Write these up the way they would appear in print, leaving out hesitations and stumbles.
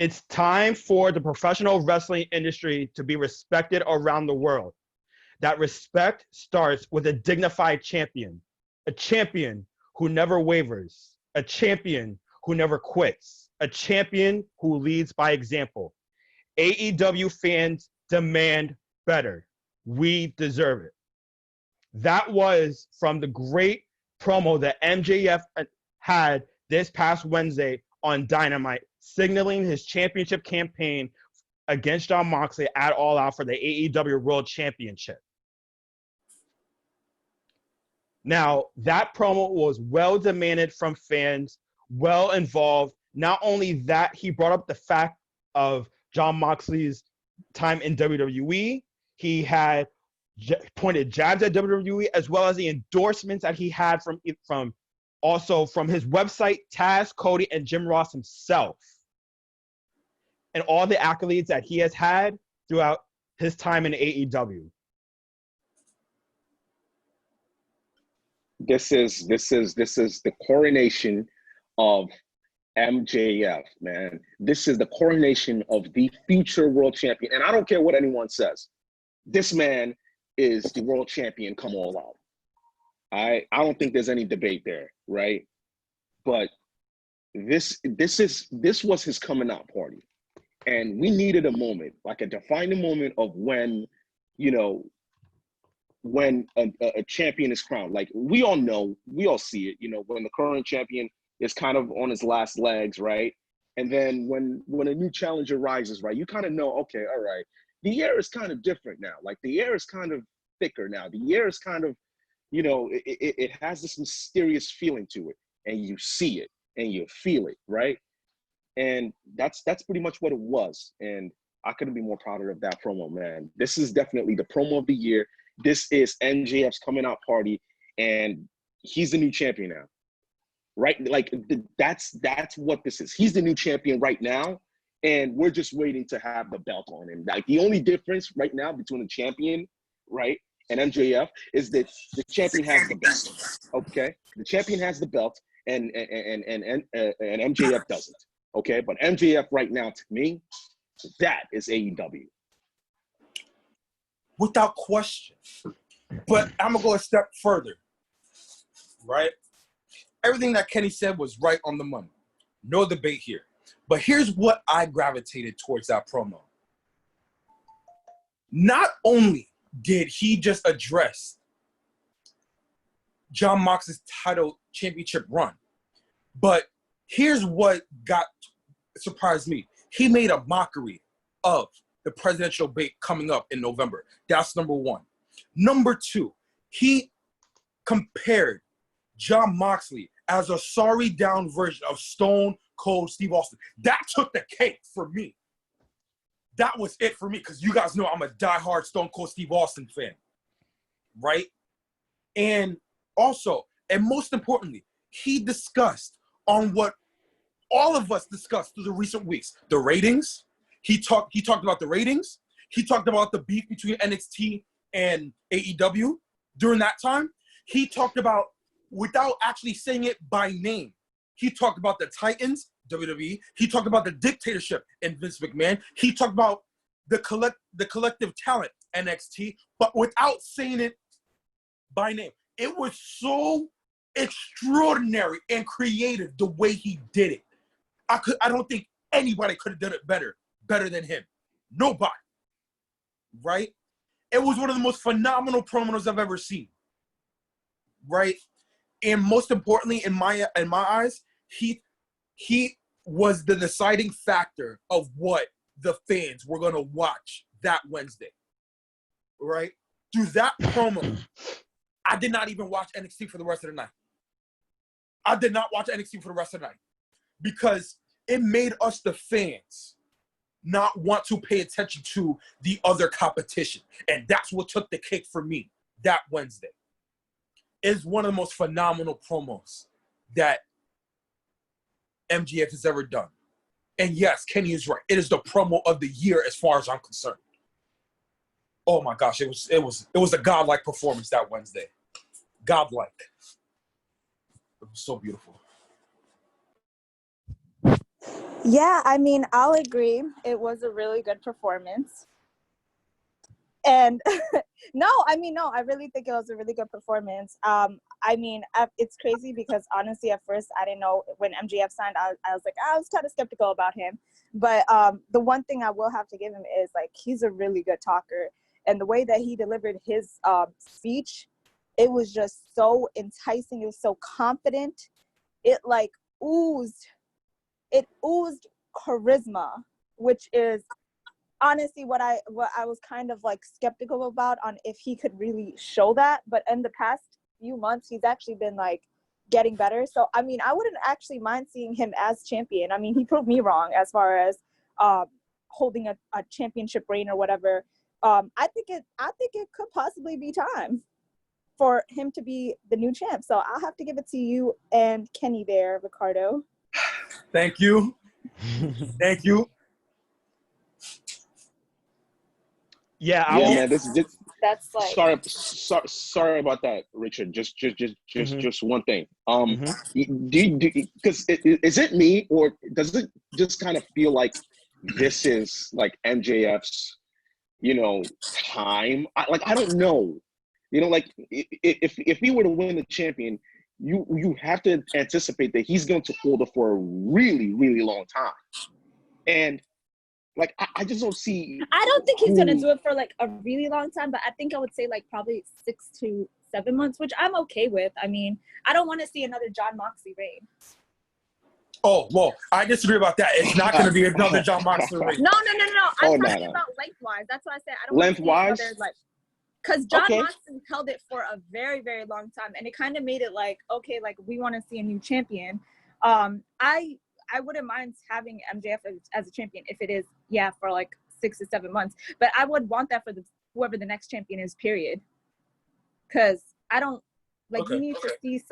It's time for the professional wrestling industry to be respected around the world. That respect starts with a dignified champion, a champion who never wavers, a champion who never quits, a champion who leads by example. AEW fans demand better. We deserve it. That was from the great promo that MJF had this past Wednesday on Dynamite, signaling his championship campaign against Jon Moxley at All Out for the AEW World Championship. Now, that promo was well demanded from fans, well involved. Not only that, he brought up the fact of Jon Moxley's time in WWE. He had pointed jabs at WWE, as well as the endorsements that he had from his website, Taz, Cody, and Jim Ross himself, and all the accolades that he has had throughout his time in AEW. This is the coronation of MJF, man. This is the coronation of the future world champion. And I don't care what anyone says. This man is the world champion come All Out. I don't think there's any debate there, right? But this was his coming out party. And we needed a moment, like a defining moment of when, when a champion is crowned. Like we all know, we all see it, when the current champion is kind of on his last legs, right? And then when a new challenger rises, right, you kind of know, okay, all right, the air is kind of different now. Like the air is kind of thicker now. The air is kind of, it has this mysterious feeling to it, and you see it and you feel it, right? And that's pretty much what it was. And I couldn't be more prouder of that promo, man. This is definitely the promo of the year. This is MJF's coming out party, and he's the new champion now, right? Like that's what this is. He's the new champion right now, and we're just waiting to have the belt on him. Like the only difference right now between the champion, right, and MJF is that the champion has the belt. Okay, the champion has the belt, and MJF doesn't. Okay, but MJF right now, to me, that is AEW. Without question. But I'm going to go a step further, right? Everything that Kenny said was right on the money. No debate here. But here's what I gravitated towards that promo. Not only did he just address Jon Moxley's title championship run, but here's what surprised me. He made a mockery of the presidential debate coming up in November. That's number one. Number two, he compared Jon Moxley as a sorry down version of Stone Cold Steve Austin. That took the cake for me. That was it for me, because you guys know I'm a diehard Stone Cold Steve Austin fan, right? And also, and most importantly, he discussed on what all of us discussed through the recent weeks, the ratings. He talked about the ratings. He talked about the beef between NXT and AEW during that time. He talked about, without actually saying it by name, he talked about the Titans, WWE. He talked about the dictatorship in Vince McMahon. He talked about the collective talent, NXT, but without saying it by name. It was so extraordinary and creative the way he did it. I don't think anybody could have done it better than him. Nobody. Right? It was one of the most phenomenal promos I've ever seen. Right? And most importantly, in my eyes, he was the deciding factor of what the fans were going to watch that Wednesday. Right? Through that promo, I did not even watch NXT for the rest of the night. I did not watch NXT for the rest of the night, because it made us, the fans, not want to pay attention to the other competition. And that's what took the cake for me that Wednesday. It's one of the most phenomenal promos that MJF has ever done. And yes, Kenny is right. It is the promo of the year as far as I'm concerned. Oh my gosh, it was a godlike performance that Wednesday. Godlike. It was so beautiful. Yeah, I mean, I'll agree. It was a really good performance. And no, I really think it was a really good performance. It's crazy because honestly, at first, I didn't know when MJF signed. I was like, I was kind of skeptical about him. But the one thing I will have to give him is like he's a really good talker, and the way that he delivered his speech, it was just so enticing. It was so confident. It like oozed charisma, which is honestly what I was kind of like skeptical about on if he could really show that. But in the past few months, he's actually been like getting better. So I mean, I wouldn't actually mind seeing him as champion. I mean, he proved me wrong as far as holding a championship reign or whatever. I think it could possibly be time for him to be the new champ. So I'll have to give it to you and Kenny there, Ricardo. Thank you. Thank you. Yeah, Man, that's like sorry about that, Richard. Just one thing. Because is it me, or does it just kind of feel like this is like MJF's, time? I don't know. Like if he were to win the champion, you have to anticipate that he's going to hold it for a really, really long time. And like, I just don't see. I don't think he's going to do it for like a really long time, but I think I would say like probably 6 to 7 months, which I'm okay with. I mean, I don't want to see another Jon Moxley reign. Oh, well, I disagree about that. It's not going to be another Jon Moxley reign. No. I'm talking about lengthwise. That's why I said I don't want to see another, like, because Jon Moxley held it for a very, very long time, and it kind of made it like, okay, like we want to see a new champion. I wouldn't mind having MJF as a champion if it is, for like 6 to 7 months. But I would want that for whoever the next champion is, period. Because I don't, like, we need to see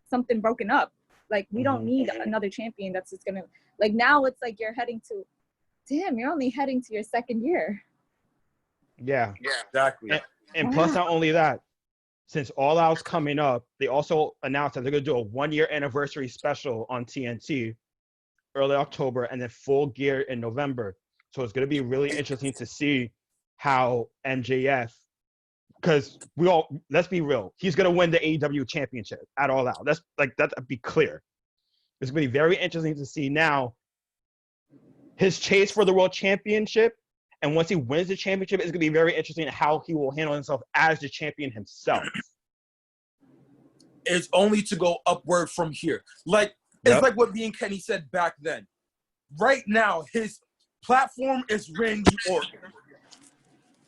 something broken up. Like, we don't need another champion that's just going to, like, now it's like you're only heading to your second year. Yeah, exactly. And plus, not only that, since All Out's coming up, they also announced that they're going to do a 1-year anniversary special on TNT early October and then Full Gear in November. So it's going to be really interesting to see how MJF, because let's be real, he's going to win the AEW championship at All Out. Let's be clear. It's going to be very interesting to see now his chase for the world championship. And once he wins the championship, it's going to be very interesting how he will handle himself as the champion himself. It's only to go upward from here. Like, it's like what me and Kenny said back then. Right now, his platform is Randy Orton.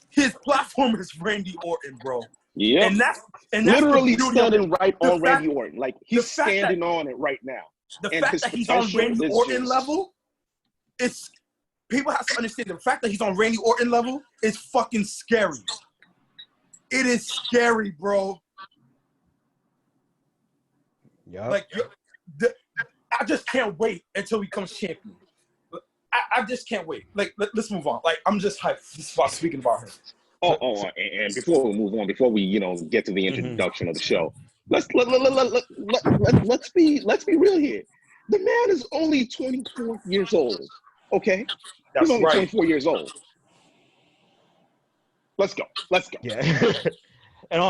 His platform is Randy Orton, bro. Yeah. And that's literally standing right on Randy Orton. Like, he's standing on it right now. The fact that he's on Randy Orton level, it's... People have to understand the fact that he's on Randy Orton level is fucking scary. It is scary, bro. Yeah. Like, I just can't wait until he becomes champion. I just can't wait. Like, let's move on. Like, I'm just hyped about speaking about him. And before we move on, before we get to the introduction of the show, let's be real here. The man is only 24 years old. Okay, that's he's only right. 24 years old. Let's go. Yeah. and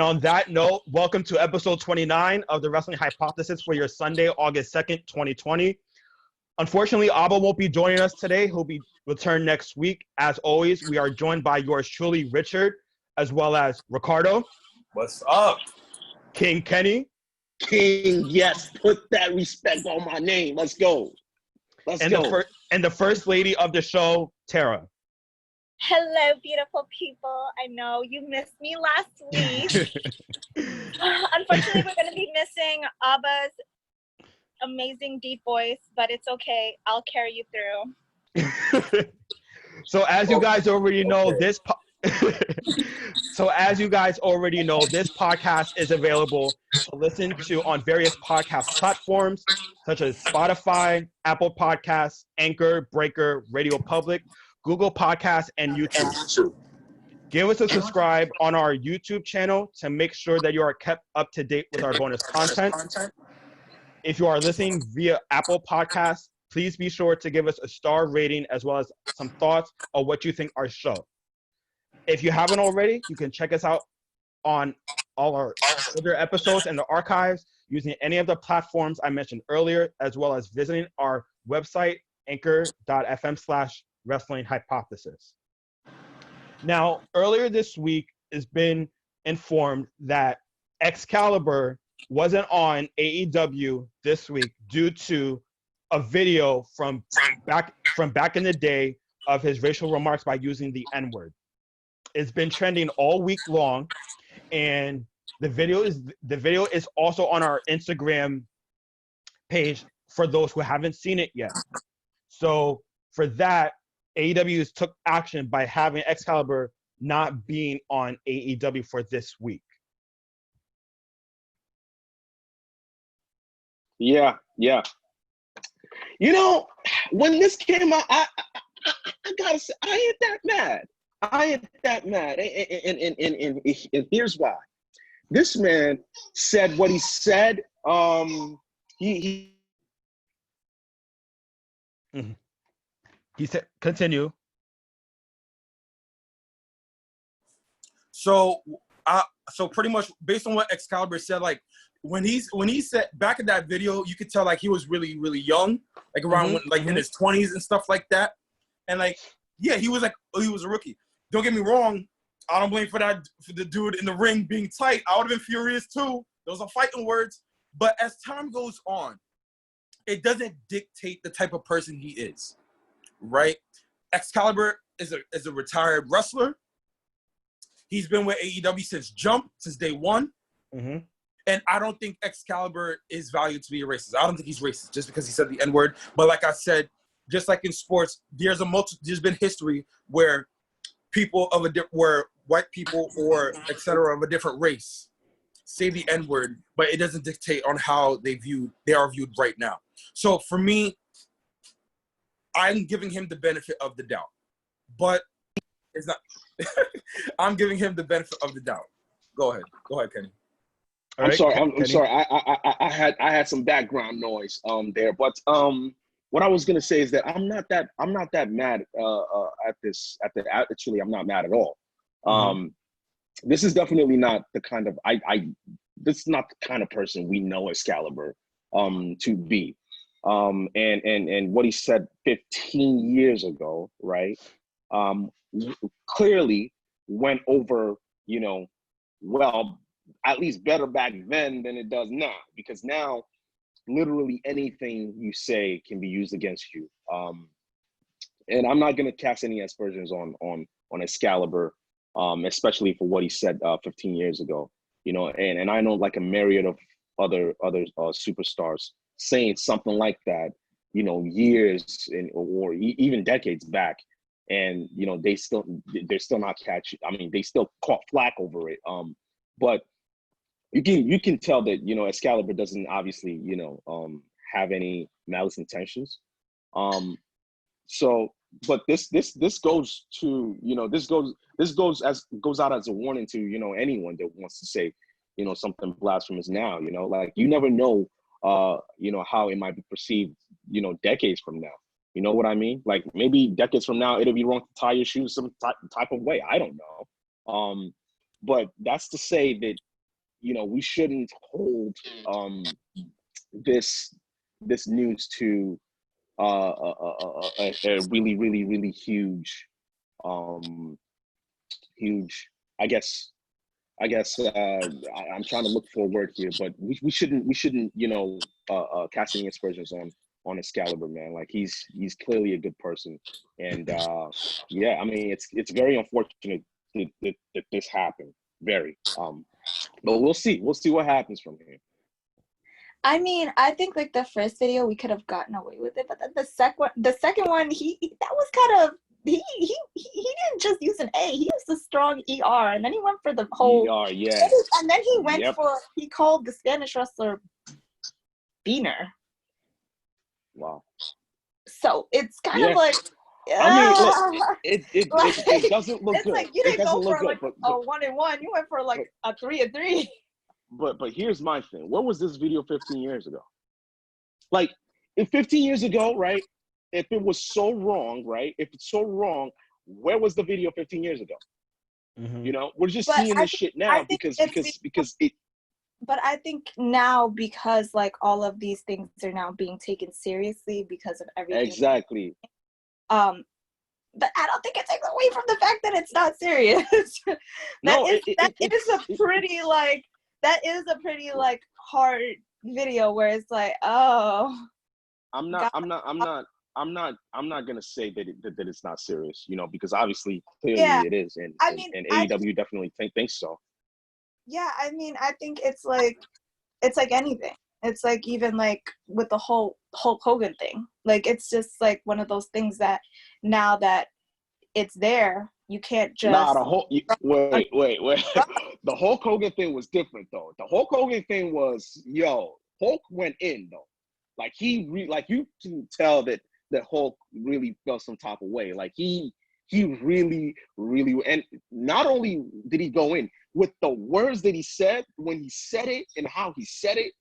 on that note, welcome to episode 29 of the Wrestling Hypothesis for your Sunday, August 2nd, 2020. Unfortunately, Abba won't be joining us today. He'll be returned next week. As always, we are joined by yours truly, Richard, as well as Ricardo. What's up? King Kenny. King, yes, put that respect on my name. Let's go. And the first lady of the show, Tara. Hello, beautiful people. I know you missed me last week. Unfortunately, we're going to be missing Abba's amazing deep voice, but it's okay. I'll carry you through. So as you guys already know, this podcast is available to listen to on various podcast platforms such as Spotify, Apple Podcasts, Anchor, Breaker, RadioPublic, Google Podcasts, and YouTube. Give us a subscribe on our YouTube channel to make sure that you are kept up to date with our bonus content. If you are listening via Apple Podcasts, please be sure to give us a star rating as well as some thoughts on what you think our show. If you haven't already, you can check us out on all our other episodes and the archives using any of the platforms I mentioned earlier, as well as visiting our website, anchor.fm/wrestling hypothesis. Now, earlier this week, it's been informed that Excalibur wasn't on AEW this week due to a video from back in the day of his racial remarks by using the N-word. It's been trending all week long, and the video is also on our Instagram page for those who haven't seen it yet. So for that, AEW took action by having Excalibur not being on AEW for this week. Yeah. You know, when this came out, I gotta say, I ain't that mad. And here's why. This man said what he said. He said, continue. So pretty much based on what Excalibur said, like when he said back in that video, you could tell like he was really, really young, like around in his 20s and stuff like that. And like, yeah, he was a rookie. Don't get me wrong. I don't blame for the dude in the ring being tight. I would have been furious too. Those are fighting words. But as time goes on, it doesn't dictate the type of person he is, right? Excalibur is a retired wrestler. He's been with AEW since day one. Mm-hmm. And I don't think Excalibur is valued to be a racist. I don't think he's racist just because he said the N-word. But like I said, just like in sports, there's been history where where white people or et cetera of a different race say the N-word, but it doesn't dictate on how they are viewed right now. So for me, I'm giving him the benefit of the doubt. But it's not I'm giving him the benefit of the doubt. Go ahead, Kenny. I'm sorry. I had some background noise there, but what I was gonna say is that I'm not that mad actually I'm not mad at all. This is definitely not the kind of this is not the kind of person we know Excalibur to be. And what he said 15 years ago, right? Clearly went over, well, at least better back then than it does now, because now literally anything you say can be used against you. And I'm not going to cast any aspersions on Excalibur, especially for what he said 15 years ago, and I know like a myriad of other superstars saying something like that, years or even decades back. And, they're still not catching. I mean, they still caught flack over it. But you can tell that, Excalibur doesn't obviously, have any malice intentions. So, but this goes to, this goes out as a warning to, anyone that wants to say, something blasphemous now, like you never know, how it might be perceived, decades from now. You know what I mean? Like maybe decades from now, it'll be wrong to tie your shoes some type of way. I don't know. But that's to say that, we shouldn't hold this news to a really, really, really huge, I guess I'm trying to look for a word here, but we shouldn't cast any aspersions on Excalibur, man. Like he's clearly a good person, and yeah, I mean it's very unfortunate that this happened. Very, but we'll see what happens from here. I mean, I think like the first video we could have gotten away with it, but then the second one, he didn't just use an A, he used a strong ER, and then he went for the whole ER, yeah, and then he went he called the Spanish wrestler Beaner. Wow. So it's kind of like, I mean, it doesn't look good. Like you didn't go for good, like a 1-1. You went for like a 3-3. But here's my thing. What was this video 15 years ago? Like if 15 years ago, right? If it was so wrong, right? If it's so wrong, where was the video 15 years ago? Mm-hmm. You know, we're just seeing this shit now because it. But I think now, because like all of these things are now being taken seriously because of everything. Exactly. But I don't think it takes away from the fact that it's not serious. that is a pretty hard video where it's like, oh. I'm not gonna say that it's not serious, you know, because obviously clearly it is, and AEW definitely thinks so. Yeah, I mean, I think it's like anything. It's like even like with the whole Hulk Hogan thing. Like it's just like one of those things that now that it's there, you can't just. Nah, wait. The Hulk Hogan thing was different though. The Hulk Hogan thing was, Hulk went in though. Like you can tell that Hulk really felt some type of way. Like he really, and not only did he go in with the words that he said when he said it and how he said it,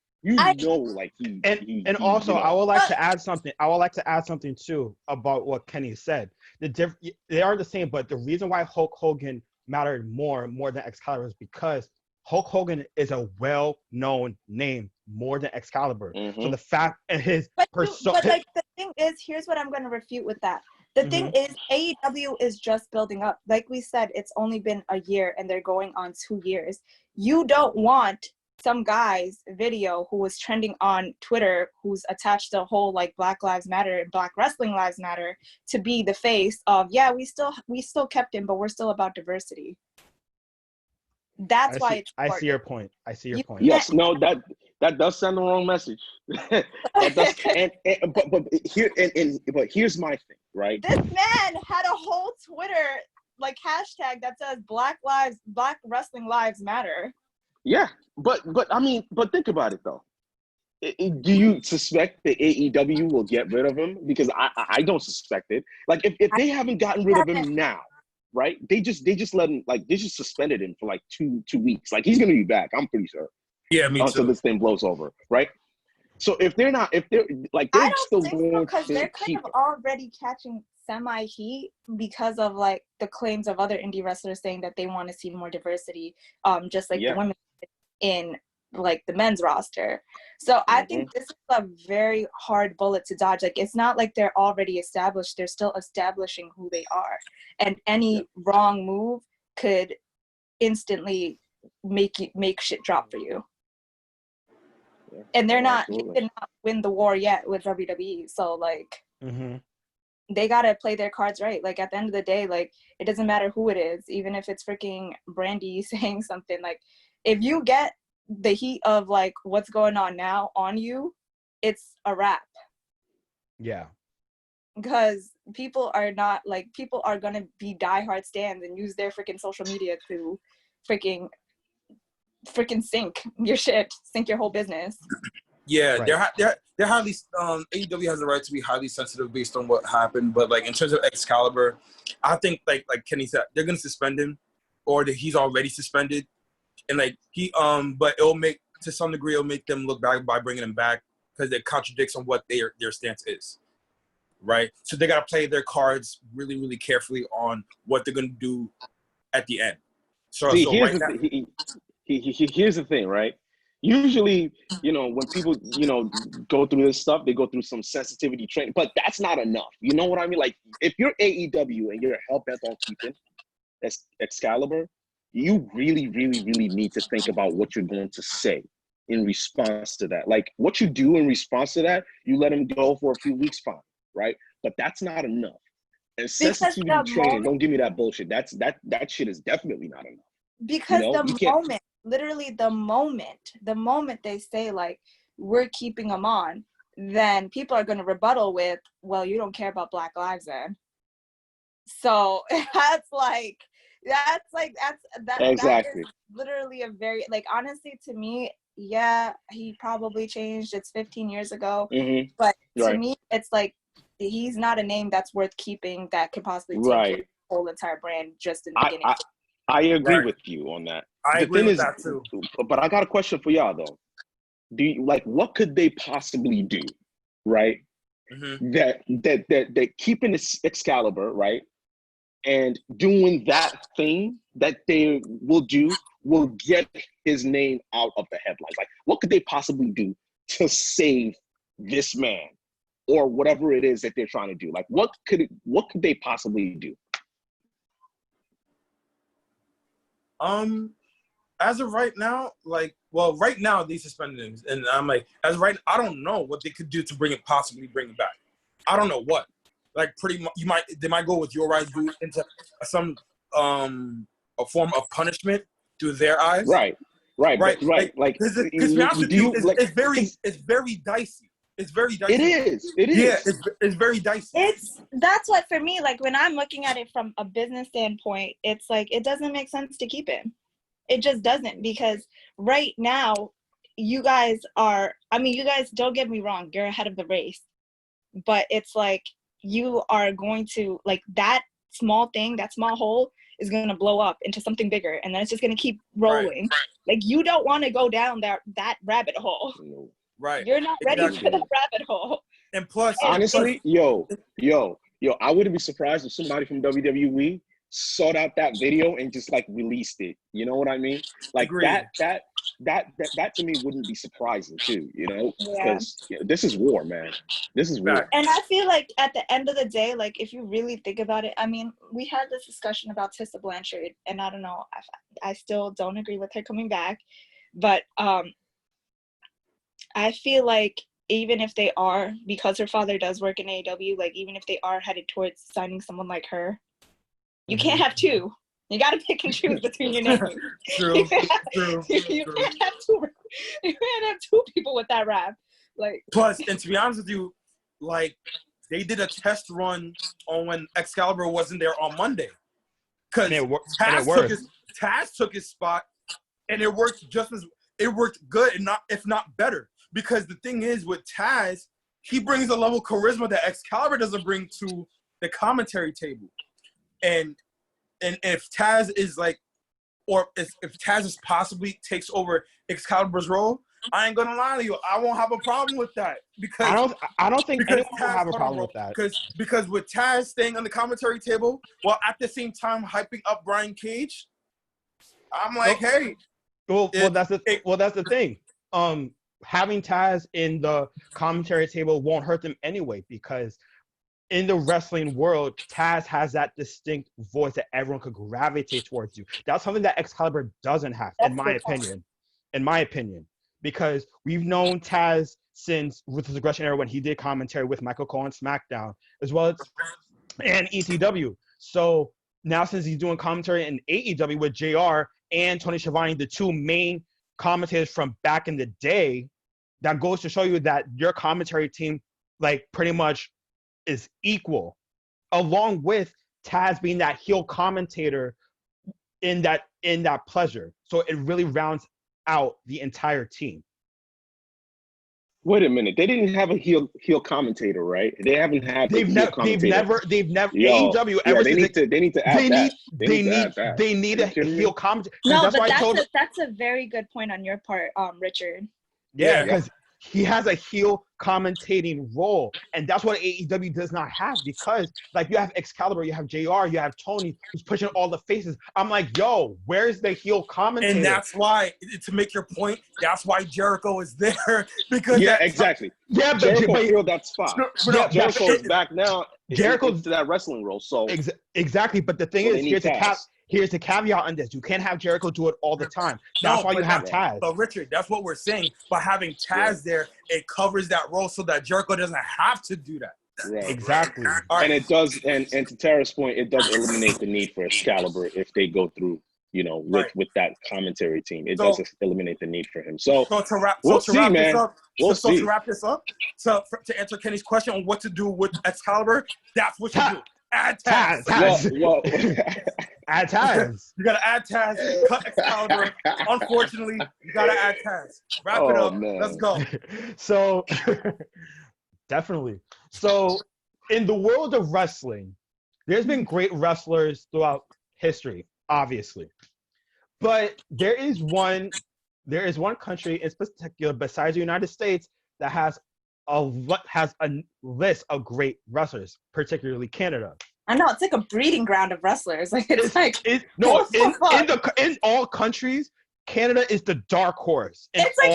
also, I would like to add something. I would like to add something too about what Kenny said. They are the same, but the reason why Hulk Hogan mattered more than Excalibur is because Hulk Hogan is a well-known name more than Excalibur. Mm-hmm. So the fact and his persona. But like the thing is, here's what I'm going to refute with that. The thing is, AEW is just building up. Like we said, it's only been a year and they're going on 2 years. You don't want some guy's video who was trending on Twitter, who's attached to the whole like Black Lives Matter and Black Wrestling Lives Matter, to be the face of, we still kept him, but we're still about diversity. That's why it's important. I see your point. point. Yes, no, that does send the wrong message. That does, but here's my thing, right? This man had a whole Twitter like hashtag that says Black Wrestling Lives Matter. Yeah, but I mean, but think about it though. Do you suspect that AEW will get rid of him? Because I don't suspect it. Like if they haven't gotten rid of him now, right? They just let him, like they just suspended him for like two weeks. Like he's gonna be back, I'm pretty sure. Yeah, me too. Until this thing blows over, right? So if they're still going because they're kind of already catching semi-heat because of like the claims of other indie wrestlers saying that they want to see more diversity, just like the women in like the men's roster. So I think this is a very hard bullet to dodge. Like it's not like they're already established, they're still establishing who they are, and any wrong move could instantly make shit drop for you. And they're not, he did not win the war yet with WWE. So like they gotta play their cards right. Like at the end of the day, like it doesn't matter who it is, even if it's freaking Brandy saying something. Like if you get the heat of like what's going on now on you, it's a wrap. Yeah. Because people are gonna be diehard stands and use their freaking social media to freaking sink your shit, sink your whole business. Yeah, right. they're highly AEW has the right to be highly sensitive based on what happened, but like in terms of Excalibur, I think like Kenny said, they're gonna suspend him, or that he's already suspended, and like but it'll make them look bad by bringing him back because it contradicts on what their stance is, right? So they gotta play their cards really, really carefully on what they're gonna do at the end. Here's the thing, right? Usually, when people, go through this stuff, they go through some sensitivity training, but that's not enough. You know what I mean? Like, if you're AEW and you're hell-bent on keeping Excalibur, you really, really, really need to think about what you're going to say in response to that. Like, what you do in response to that, you let him go for a few weeks, fine, right? But that's not enough. And sensitivity training, don't give me that bullshit. That shit is definitely not enough. Because the moment they say like we're keeping them on, then people are going to rebuttal with, well, you don't care about Black lives then. So that is literally a very, like, honestly, to me, yeah, he probably changed. It's 15 years ago, but to me, it's like he's not a name that's worth keeping that could possibly take your whole entire brand just in the beginning. I agree with you on that. I agree with that too. But I got a question for y'all though. Do you, like, what could they possibly do right? Mm-hmm. That keeping this Excalibur, right? And doing that thing that they will do will get his name out of the headlines. Like, what could they possibly do to save this man or whatever it is that they're trying to do? Like, what could they possibly do? As of right now, right now they suspended him, and I'm like, I don't know what they could do to possibly bring him back. I don't know what. Like, pretty much, they might go with your eyes into some a form of punishment through their eyes. Right. Like, because to be honest with you, it's very dicey. It's very dicey. It is. Yeah, it's very dicey. That's what, for me, like, when I'm looking at it from a business standpoint, it's like, it doesn't make sense to keep him. It just doesn't, because right now, you guys, don't get me wrong, you're ahead of the race, but it's like, you are going to, like, that small thing, that small hole is going to blow up into something bigger, and then it's just going to keep rolling. Right. Like, you don't want to go down that rabbit hole. Right. You're not ready for that rabbit hole. And plus, honestly, I wouldn't be surprised if somebody from WWE sought out that video and just like released it. You know what I mean? Like, that to me wouldn't be surprising too, you know? Because this is war, man. This is war. And I feel like at the end of the day, like, if you really think about it, I mean, we had this discussion about Tessa Blanchard, and I don't know, I still don't agree with her coming back, but I feel like even if they are, because her father does work in AEW, like, even if they are headed towards signing someone like her, you can't have two. You got to pick and choose between your names. True. You can't have two. You can't have two people with that rap. Like, plus, and to be honest with you, like, they did a test run on when Excalibur wasn't there on Monday, because Taz took his spot, and it worked good, and if not better. Because the thing is, with Taz, he brings a level of charisma that Excalibur doesn't bring to the commentary table. And if Taz is like, or if Taz is possibly takes over Excalibur's role, I ain't gonna lie to you, I won't have a problem with that, because I don't think anyone will have a problem with that. Because with Taz staying on the commentary table while at the same time hyping up Brian Cage, I'm like, hey. Well, that's the thing. Having Taz in the commentary table won't hurt them anyway, because in the wrestling world, Taz has that distinct voice that everyone could gravitate towards you. That's something that Excalibur doesn't have, in my opinion. Because we've known Taz since Ruthless Aggression era, when he did commentary with Michael Cole on SmackDown, as well as and ECW. So now, since he's doing commentary in AEW with JR and Tony Schiavone, the two main commentators from back in the day, that goes to show you that your commentary team, like, pretty much is equal, along with Taz being that heel commentator in that pleasure. So it really rounds out the entire team. Wait a minute, they didn't have a heel commentator, right? They haven't had. They've never. AEW ever. They need to add that. They need a heel commentator. No, but that's a very good point on your part, Richard. Yeah, because he has a heel commentating role, and that's what AEW does not have, because, like, you have Excalibur, you have JR, you have Tony, who's pushing all the faces. I'm like, yo, where's the heel commentator? And that's why, to make your point, that's why Jericho is there, because exactly. Yeah, but Jericho filled that spot. Jericho is back now. Jericho's to that wrestling role. So exactly, but the thing is, here's the caveat on this. You can't have Jericho do it all the time. That's why you have Taz. But Richard, that's what we're saying. By having Taz there, it covers that role so that Jericho doesn't have to do that. Right. Exactly. Right. And it does, and to Tara's point, it does eliminate the need for Excalibur if they go through, with that commentary team. It does eliminate the need for him. So to wrap this up, to answer Kenny's question on what to do with Excalibur, that's what you do. Add Taz. Add Taz. You gotta add Taz. Cut Excalibur. Unfortunately, you gotta add Taz. Wrap it up. Man. Let's go. So, definitely. So, in the world of wrestling, there's been great wrestlers throughout history, obviously, but there is one country in particular, besides the United States, that has has a list of great wrestlers, particularly Canada. I know, it's like a breeding ground of wrestlers. Like in all countries, Canada is the dark horse. It's like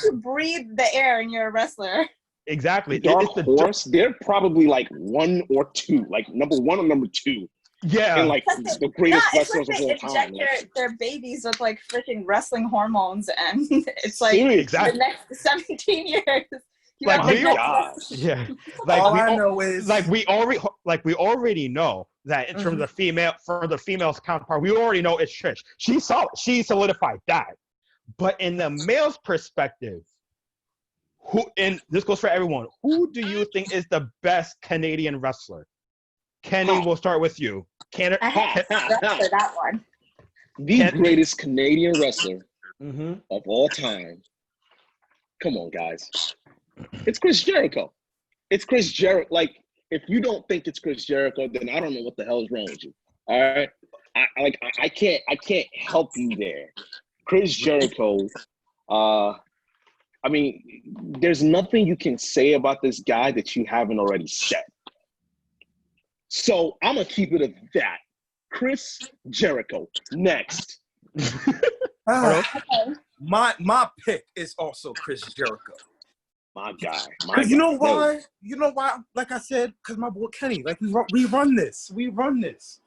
you breathe the air and you're a wrestler. Exactly. Dark horse. They're probably like 1 or 2, like number 1 or number 2. Yeah, and like the greatest wrestlers of all time. Inject their babies with like freaking wrestling hormones, and it's like exactly. the next 17 years. Like all I know is we already know that in terms of the female's counterpart, we already know it's Trish. She solidified that. But in the male's perspective, and this goes for everyone, who do you think is the best Canadian wrestler? Kenny, we'll start with you. For that one. The greatest Canadian wrestler of all time. Come on, guys. It's Chris Jericho. It's Chris Jericho. Like, if you don't think it's Chris Jericho, then I don't know what the hell is wrong with you. All right? I can't help you there. Chris Jericho, I mean, there's nothing you can say about this guy that you haven't already said. So I'm gonna keep it at that. Chris Jericho, next. My pick is also Chris Jericho. My guy. Because you know why? You know why? Like I said, because my boy Kenny, like we run this. We run this.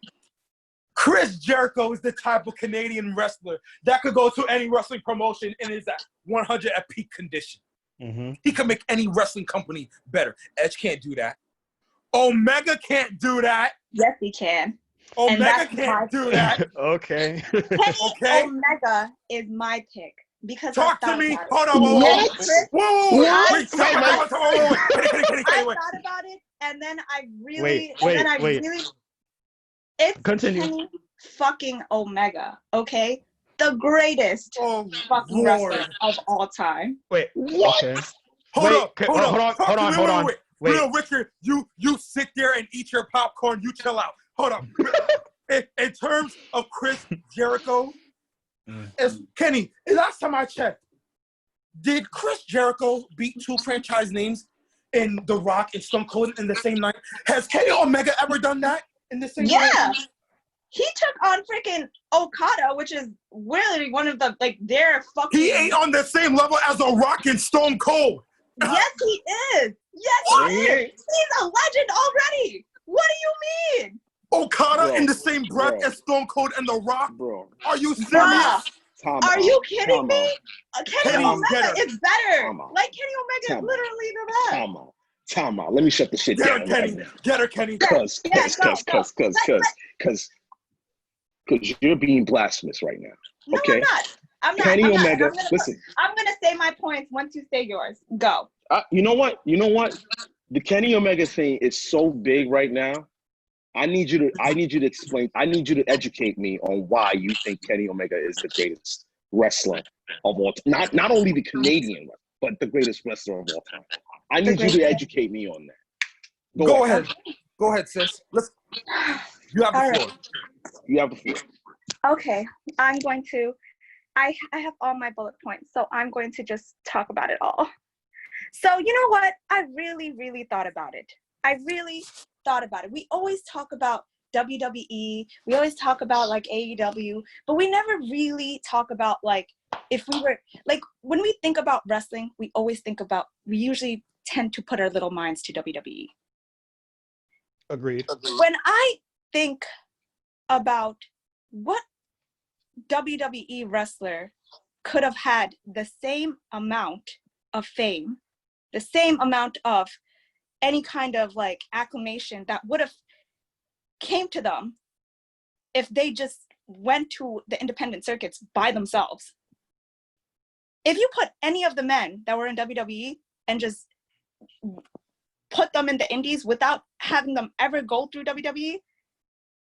Chris Jericho is the type of Canadian wrestler that could go to any wrestling promotion and is at 100 at peak condition. He can make any wrestling company better. Edge can't do that. Omega can't do that. Yes, he can. Omega can't do that. Okay. Okay. Omega is my pick because talk to me. Hold on. Whoa. Wait. I thought about it, and then I really, it's continue. Kenny fucking Omega. Okay, the greatest fucking wrestler of all time. Wait. What? Okay. Hold on. Wait. Real Richard, you sit there and eat your popcorn. You chill out. Hold on. In terms of Chris Jericho, Kenny, last time I checked, did Chris Jericho beat 2 franchise names in The Rock and Stone Cold in the same night? Has Kenny Omega ever done that in the same night? Yeah. He took on freaking Okada, which is really one of the, like, their fucking... He ain't on the same level as The Rock and Stone Cold. Yes, he is. Yes, he is. He's a legend already. What do you mean? Okada in the same breath as Stone Cold and The Rock? Bro. Are you serious? Are you kidding me? Kenny Omega is better. Like, Kenny Omega is literally the best. Time out. Let me shut the shit down. Get her, Kenny. Because you're being blasphemous right now. Okay? No, I'm not. Kenny Omega, listen. I'm going to say my points once you say yours. Go. You know what? The Kenny Omega thing is so big right now. I need you to explain. I need you to educate me on why you think Kenny Omega is the greatest wrestler of all time. Not only the Canadian, but the greatest wrestler of all time. I need you to educate me on that. Go ahead. Go ahead, sis. You have the floor. You have the floor. Okay. I'm going to... I have all my bullet points, so I'm going to just talk about it all. So, you know what? I really, really thought about it. We always talk about WWE. We always talk about, like, AEW, but we never really talk about, like, if we were, like, when we think about wrestling, we usually tend to put our little minds to WWE. Agreed. When I think about what WWE wrestler could have had the same amount of fame, the same amount of any kind of, like, acclamation that would have came to them if they just went to the independent circuits by themselves. If you put any of the men that were in WWE and just put them in the indies without having them ever go through WWE,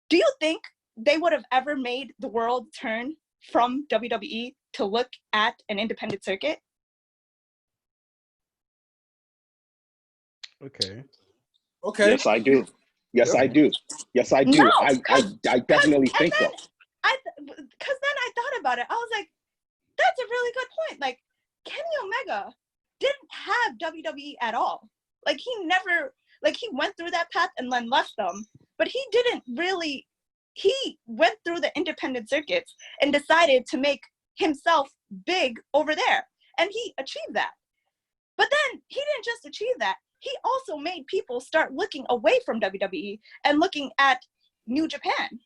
do you think they would have ever made the world turn from WWE to look at an independent circuit? Okay. Yes, I do. I do. No, I definitely think so. Because then I thought about it. I was like, that's a really good point. Like, Kenny Omega didn't have WWE at all. Like he never, like he went through that path and then left them, but he didn't really, he went through the independent circuits and decided to make himself big over there. And he achieved that. But then he didn't just achieve that. He also made people start looking away from WWE and looking at New Japan.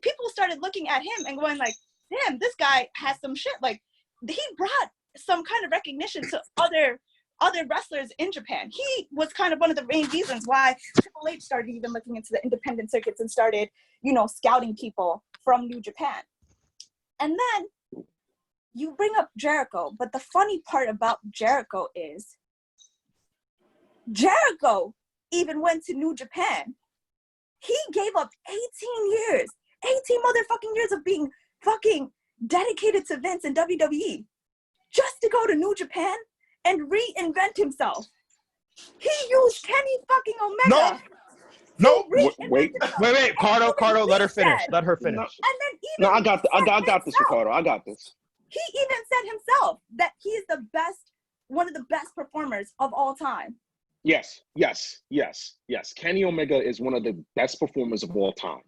People started looking at him and going like, damn, this guy has some shit. Like he brought some kind of recognition to other wrestlers in Japan. He was kind of one of the main reasons why Triple H started even looking into the independent circuits and started, you know, scouting people from New Japan. And then you bring up Jericho, but the funny part about Jericho is Jericho even went to New Japan. He gave up 18 years, 18 motherfucking years of being fucking dedicated to Vince and WWE just to go to New Japan and reinvent himself. He used Kenny fucking Omega. No. Wait. Cardo, let her finish. Let her finish. No. And then even I got this, Ricardo. I got this. He even said himself that he's the best, one of the best performers of all time. Yes. Kenny Omega is one of the best performers of all time.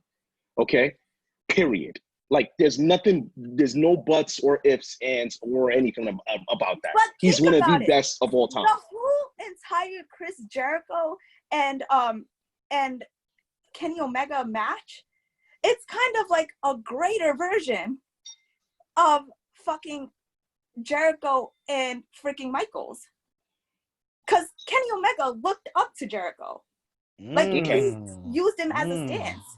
Okay? Period. Like, there's no buts or ifs, ands, or anything about that. But he's one of the best of all time. The whole entire Chris Jericho and Kenny Omega match, it's kind of like a greater version of fucking Jericho and freaking Michaels. Because Kenny Omega looked up to Jericho. Like, he used him as a stance.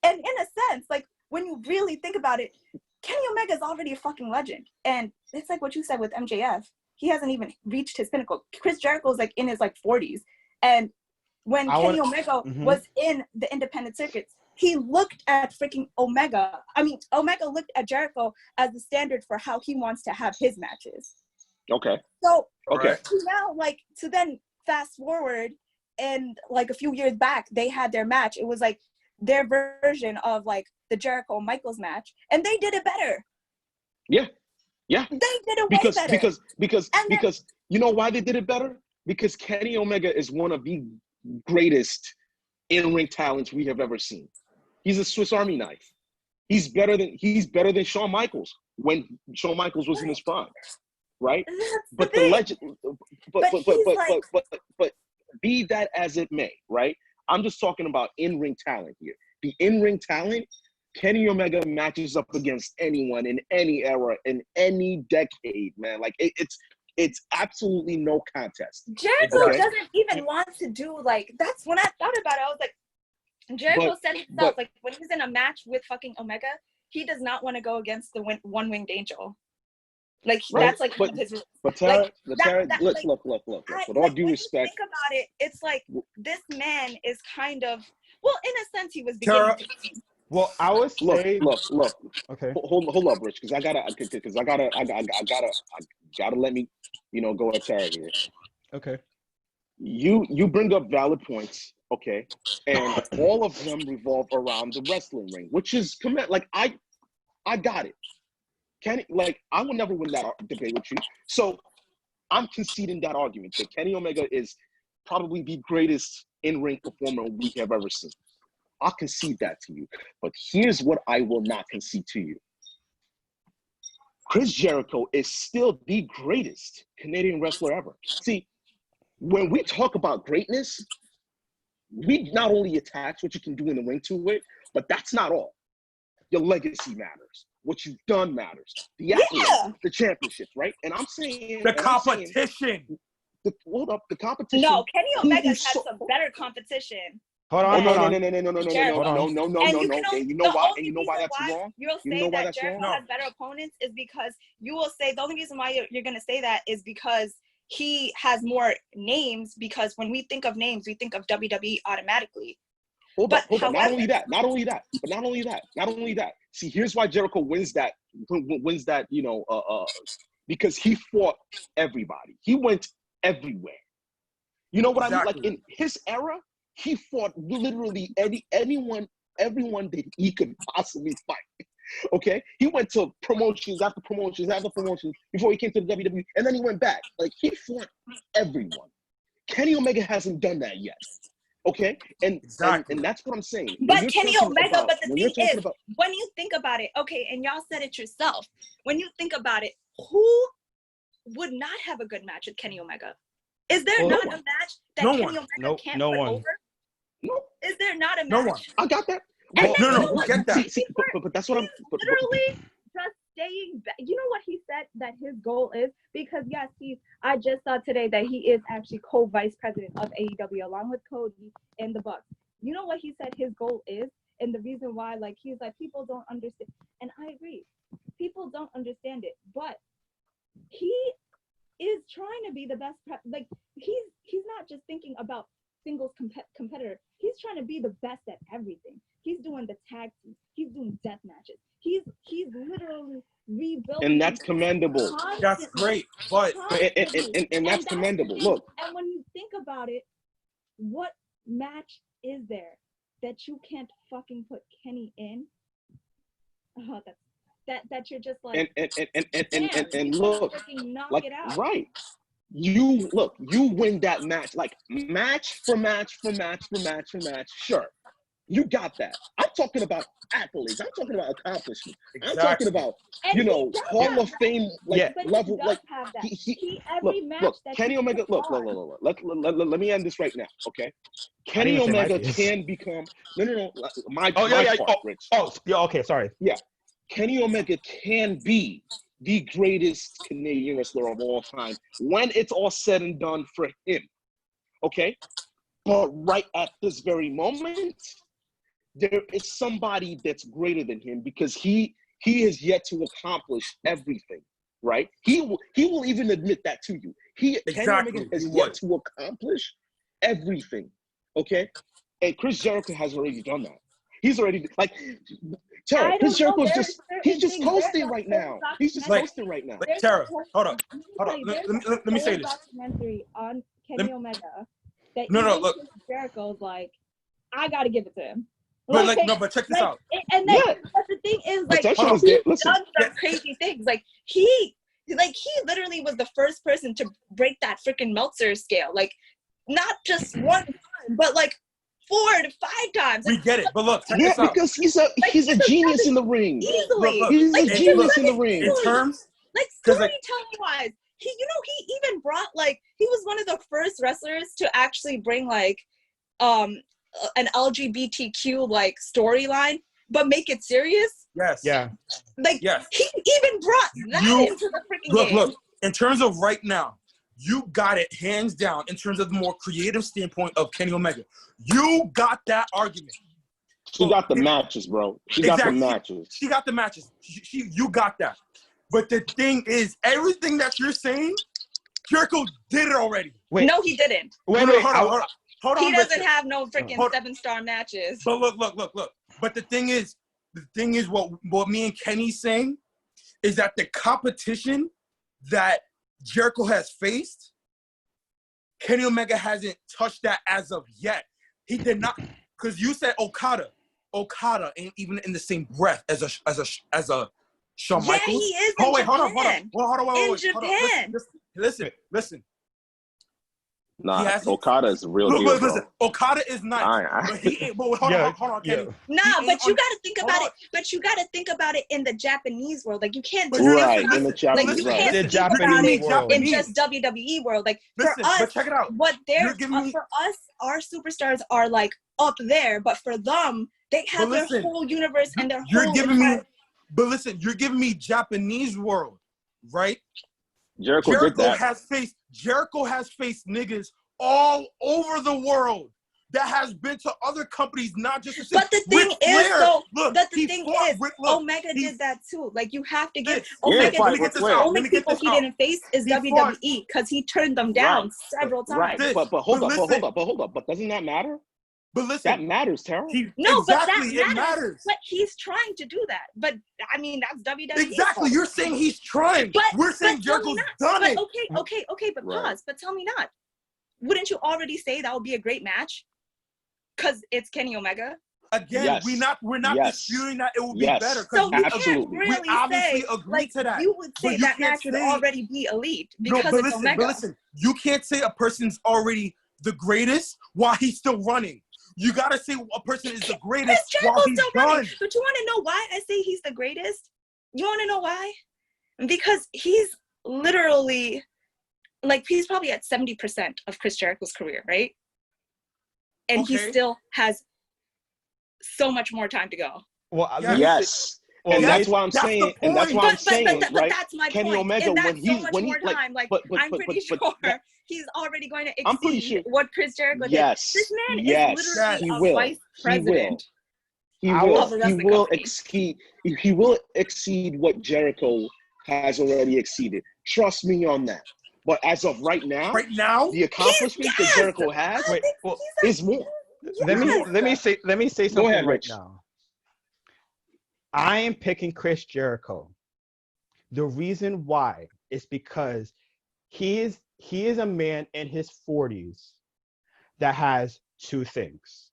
And in a sense, like, when you really think about it, Kenny Omega is already a fucking legend. And it's like what you said with MJF. He hasn't even reached his pinnacle. Chris Jericho is like in his like 40s. And when Kenny Omega was in the independent circuits, he looked at freaking Omega. I mean, Omega looked at Jericho as the standard for how he wants to have his matches. Okay. So okay. Now, like, to then fast forward and like a few years back, they had their match. It was like their version of like the Jericho Michaels match, and they did it better. Yeah. They did it way better. Because you know why they did it better? Because Kenny Omega is one of the greatest in-ring talents we have ever seen. He's a Swiss Army knife. He's better than Shawn Michaels when Shawn Michaels was in his prime, right? But the legend, but be that as it may, right? I'm just talking about in-ring talent here. The in-ring talent, Kenny Omega matches up against anyone in any era, in any decade, man. Like it's absolutely no contest. Jericho doesn't even want to do like, that's when I thought about it. I was like, Jericho said himself, like when he's in a match with fucking Omega, he does not want to go against the one-winged angel. Like that's like his. But Tara, look. With all due respect, think about it, it's like this man is kind of, well, in a sense, he was beginning to. Well, I was saying. Look. Okay. Hold up, Rich, because I gotta let me, go at Tara here. Okay. You bring up valid points, okay, and all of them revolve around the wrestling ring, which is like I got it. Kenny, like, I will never win that debate with you. So I'm conceding that argument that Kenny Omega is probably the greatest in-ring performer we have ever seen. I'll concede that to you. But here's what I will not concede to you. Chris Jericho is still the greatest Canadian wrestler ever. See, when we talk about greatness, we not only attach what you can do in the ring to it, but that's not all. Your legacy matters. What you've done matters. The accolades, the championships, right? And I'm saying the competition. Hold up, the competition. No, Kenny Omega's had some better competition. Hold on. No. And you know why that's wrong? You'll say that Jericho has better opponents is because you will say the only reason why you're going to say that is because he has more names, because when we think of names, we think of WWE automatically. Hold up. Not only that. See, here's why Jericho wins that, because he fought everybody. He went everywhere. You know what I mean? Like in his era, he fought literally everyone that he could possibly fight. Okay, he went to promotions after promotions after promotions before he came to the WWE, and then he went back. Like, he fought everyone. Kenny Omega hasn't done that yet. Okay, and that's what I'm saying. But Kenny Omega, but the thing is, when you think about it, okay, and y'all said it yourself, when you think about it, who would not have a good match with Kenny Omega? Is there not a match that Kenny Omega can't put over? No. Is there not a match? No one. I got that. No, get that. See, but that's what I'm literally just staying back. You know what he said that his goal is? Because yes, I just saw today that he is actually co-vice president of AEW along with Cody and the Bucks. You know what he said his goal is? And the reason why, like, he's like, people don't understand. And I agree. People don't understand it. But he is trying to be the best. Like, he's not just thinking about singles competitor. He's trying to be the best at everything. He's doing the tag teams. He's doing death matches. He's literally rebuilding. And that's commendable. That's great, but and that's commendable. Look. And when you think about it, what match is there that you can't fucking put Kenny in? Oh, that you're just like. And look, like, right. You win that match, like, match for match for match for match for match. Sure, you got that. I'm talking about accolades. I'm talking about accomplishment. I'm talking about, Hall of Fame level. Like, look, Kenny Omega. Look. Let me end this right now, okay? Kenny Omega can become my part, Rich. Okay, sorry. Yeah, Kenny Omega can be the greatest Canadian wrestler of all time when it's all said and done for him, okay? But right at this very moment, there is somebody that's greater than him because he has yet to accomplish everything, right? He will even admit that to you. Kenny Omega has yet to accomplish everything, okay? And Chris Jericho has already done that. He's already, like, Tara, Chris Jericho is he's just coasting right now. He's just coasting right now. Tara, hold on. Let me say this. Documentary on Kenny Omega. That look. Jericho's like, I gotta give it to him. But check this out. And then, but the thing is, like, he's done some crazy things. Like, he literally was the first person to break that freaking Meltzer scale. Like, not just one time, but like 4 to 5 times. We get it, but look, check this out. Because he's a genius in the ring. Easily, he's a genius in the ring. In terms, like, storytelling wise, he even brought, like, he was one of the first wrestlers to actually bring, like, an LGBTQ, like, storyline, but make it serious. Yes. Yeah. Like, yes. He even brought that into the freaking game. Look, in terms of right now, you got it hands down in terms of the more creative standpoint of Kenny Omega. You got that argument. She got the matches, bro. She got the matches. She got the matches. You got that. But the thing is, everything that you're saying, Jericho did it already. Wait. No, he didn't. Wait, hold on. He doesn't have no freaking 7-star matches. But look. But the thing is what me and Kenny's saying is that the competition that Jericho has faced, Kenny Omega hasn't touched that as of yet. He did not, because you said Okada ain't even in the same breath as a Shawn Michaels. Yeah, he is. Hold on. In Japan. Listen. Nah, Okada is a real deal. Listen, Okada is nice. But he ain't. But hold on, Kenny. Nah, but you gotta think about it. But you gotta think about it in the Japanese world. Like, you can't do it in the Japanese world. Like, you can't think about it in just WWE world. Like, listen, for us, but check it out. What they're for us, our superstars are like up there, but for them, they have their whole universe and their whole. You're giving me Japanese world, right? Jericho has faced niggas all over the world that has been to other companies, not just. But the thing is, Omega did that too. Like, you have to give Omega. The only people he didn't face is WWE because he turned them down several times. Right, but hold up. But doesn't that matter? But listen, that matters, Tara. But that matters. But he's trying to do that. But I mean, that's WWE. Exactly. You're saying he's trying. We're saying Jericho's done it. Okay. But pause. But tell me not. Wouldn't you already say that would be a great match? Because it's Kenny Omega. Again, Yes. we're not Yes. disputing that it will be Yes. better. So you Absolutely. can't really we obviously say, agree like, to that. you would say But you that can't match would say- already be elite No, because but it's listen, Omega. but listen, you can't say a person's already the greatest while he's still running. You gotta say a person is the greatest Chris while Jericho's he's still done. running. But you want to know why I say he's the greatest? You want to know why? Because he's literally, like, he's probably at 70% of Chris Jericho's career, right? And he Okay. still has so much more time to go. Well, Yeah. Yes. Well, And yes, that's why I'm that's the saying, and that's point. why I'm saying, but right? that's my Kenny point. Omega, and that's when he's so much when he more like, time. Like, but I'm pretty sure that, he's already going to I'm pretty exceed sure- what Chris Jericho yes, did. This man yes, is literally he a will. vice He president. He I will. will- of a He wrestling will company. exceed. He will exceed what Jericho has already exceeded. Trust me on that. But as of right now, the accomplishments that Jericho has Wait, well, is more. let me say something Go ahead, right Rich. now. I am picking Chris Jericho. The reason why is because he is a man in his 40s that has two things: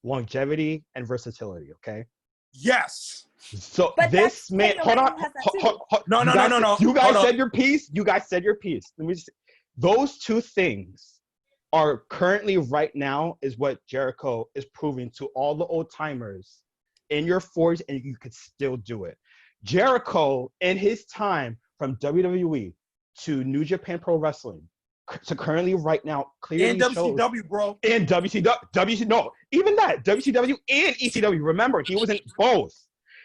longevity and versatility. Okay. Yes. So But this that's man, Kenny hold Omega on, has that too. No. You guys Hold said on. your piece. You guys said your piece. Let me just. Those two things are currently right now is what Jericho is proving to all the old timers in your 40s, and you could still do it. Jericho, in his time from WWE to New Japan Pro Wrestling to currently right now, clearly And shows. WCW, bro. And WCW, no, even that, WCW and ECW. Remember, he was in both.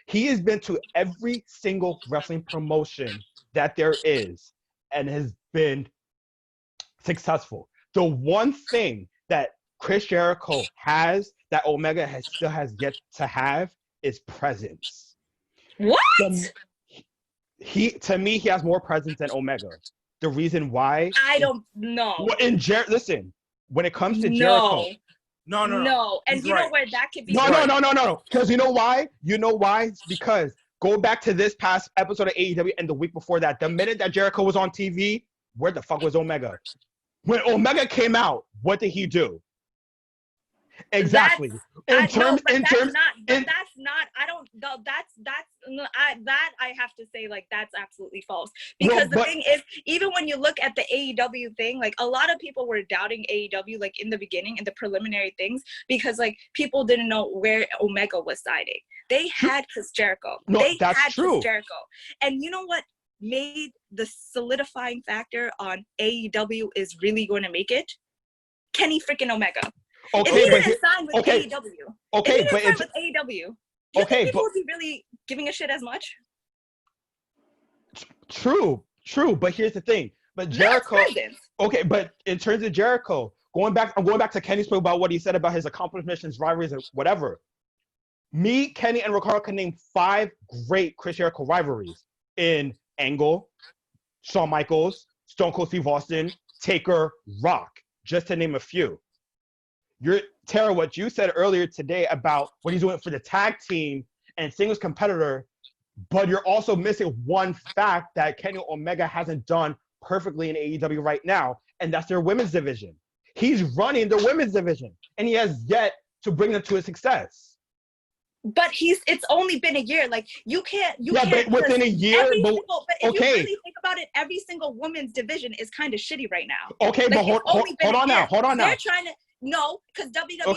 He has been to every single wrestling promotion that there is and has been successful. The one thing that Chris Jericho has that Omega still has yet to have is presence. What? To me, he has more presence than Omega. The reason why I don't know. Listen, when it comes to Jericho, No. And He's you right. know where that could be. No. Because you know why? It's because go back to this past episode of AEW and the week before that. The minute that Jericho was on TV, where the fuck was Omega? When Omega came out, what did he do? Exactly. I have to say, like, that's absolutely false. Because the thing is, even when you look at the AEW thing, like, a lot of people were doubting AEW, like, in the beginning, in the preliminary things, because, like, people didn't know where Omega was siding. They had Chris Jericho. Chris Jericho. And you know what made the solidifying factor on AEW is really going to make it? Kenny freaking Omega. If he didn't sign with AEW, do you think people would be really giving a shit as much? True. But here's the thing. But Jericho. Okay, but in terms of Jericho, I'm going back to Kenny's point about what he said about his accomplishments, his rivalries, and whatever. Me, Kenny, and Ricardo can name 5 great Chris Jericho rivalries in Angle, Shawn Michaels, Stone Cold Steve Austin, Taker, Rock, just to name a few. Tara, what you said earlier today about what he's doing for the tag team and singles competitor, but you're also missing one fact that Kenny Omega hasn't done perfectly in AEW right now, and that's their women's division. He's running the women's division, and he has yet to bring them to a success. But it's only been a year. Like, you can't. But within a year. If you really think about it, every single women's division is kind of shitty right now. Okay, like, but hold on now. They're trying to. No, because WWE,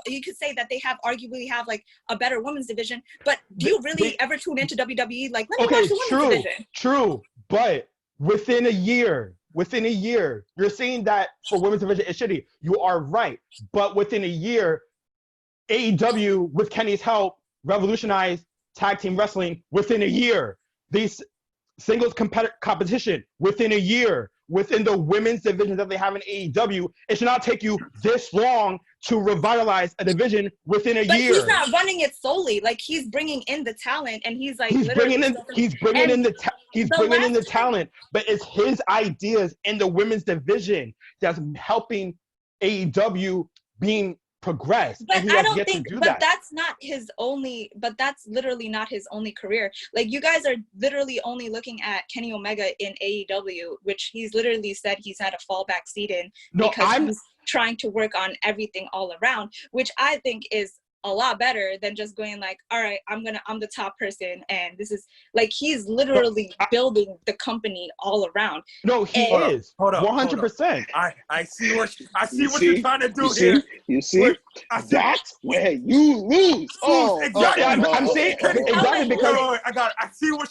you could say that they arguably have like a better women's division, but do you really ever tune into WWE? Like, let me watch the women's division. True, but within a year, you're saying that for women's division it's shitty. You are right, but within a year, AEW with Kenny's help revolutionized tag team wrestling within a year. These singles competition within a year. Within the women's division that they have in AEW, it should not take you this long to revitalize a division within a year. But he's not running it solely. Like, he's bringing in the talent, and he's like he's bringing in the talent. But it's his ideas in the women's division that's helping AEW being progress. But I don't think. But that's not his only. But that's literally not his only career. Like, you guys are literally only looking at Kenny Omega in AEW, which he's literally said he's had a fallback seat in because he's trying to work on everything all around, which I think is a lot better than just going like, all right, I'm the top person, and this is like he's literally building the company all around. No, he is. Hold up. 100%. I see what you're trying to do here. You see? That's where you lose. Exactly. I'm saying exactly because I see what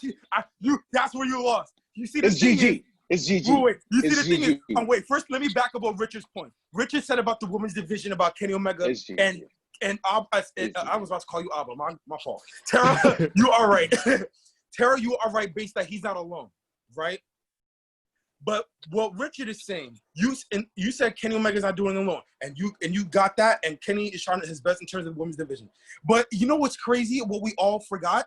that's where you lost. You see the it's thing GG. It's GG. Wait, you see it's the thing GG. is, wait, first let me back up on Richard's point. Richard said about the women's division about Kenny Omega and I was about to call you Abba, my fault. Tara, you are right. Tara, you are right based that he's not alone, right? But what Richard is saying, you said Kenny Omega's not doing it alone, and you got that, and Kenny is trying his best in terms of the women's division. But you know what's crazy? What we all forgot?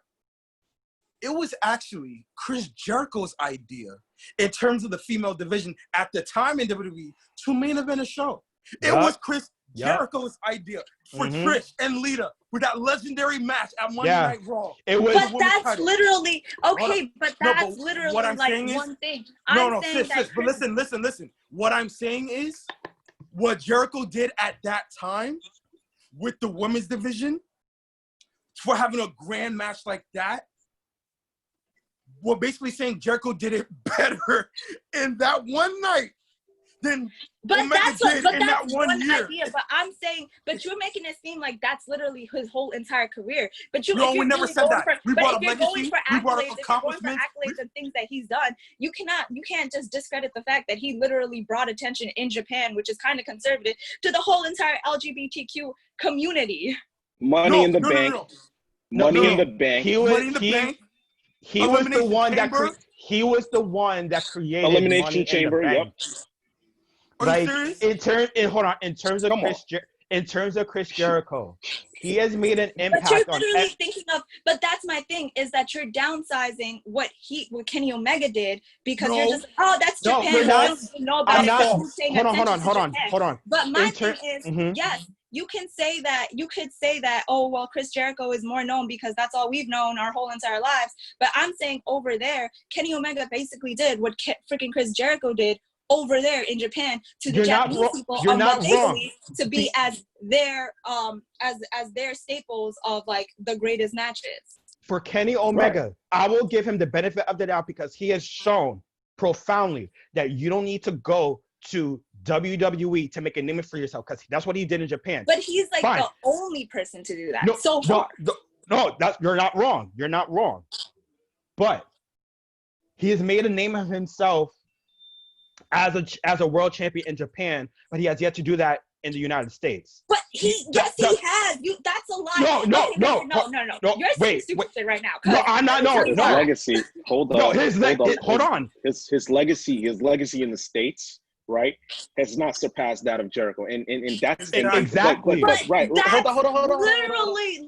It was actually Chris Jericho's idea in terms of the female division at the time in WWE to main event a show. It was Chris Jericho's idea for Trish and Lita with that legendary match at Monday Night Raw. But that's literally okay. But that's literally what I'm like saying one thing. Sis. But listen. What I'm saying is, what Jericho did at that time with the women's division for having a grand match like that. We're basically saying Jericho did it better in that one night than Omega did in that one year. Idea, but I'm saying, but you're making it seem like that's literally his whole entire career. But we never said that. We brought up legacy, we brought up accomplishments, and things that he's done. You can't just discredit the fact that he literally brought attention in Japan, which is kind of conservative, to the whole entire LGBTQ community. Money in the bank. Money in the bank. He was the one that created Elimination Chamber. Yep. Like in terms of Chris Jericho, he has made an impact. But you're literally thinking of. But that's my thing is that you're downsizing what Kenny Omega did because you're just that's Japan. Hold on. But my thing is yes. You could say that, oh, well, Chris Jericho is more known because that's all we've known our whole entire lives. But I'm saying over there, Kenny Omega basically did what freaking Chris Jericho did over there in Japan to the Japanese people on what they believe to be as their as their staples of like the greatest matches. For Kenny Omega, I will give him the benefit of the doubt because he has shown profoundly that you don't need to go to WWE to make a name for yourself because that's what he did in Japan. But he's like the only person to do that so far. No, you're not wrong. You're not wrong. But he has made a name of himself as a world champion in Japan, but he has yet to do that in the United States. But he has. That's a lie. No. You're saying stupid shit right now. No, I'm not. No. His legacy. Hold on. No, hold on. His legacy in the States, right, has not surpassed that of Jericho, and that's exactly right. Hold on.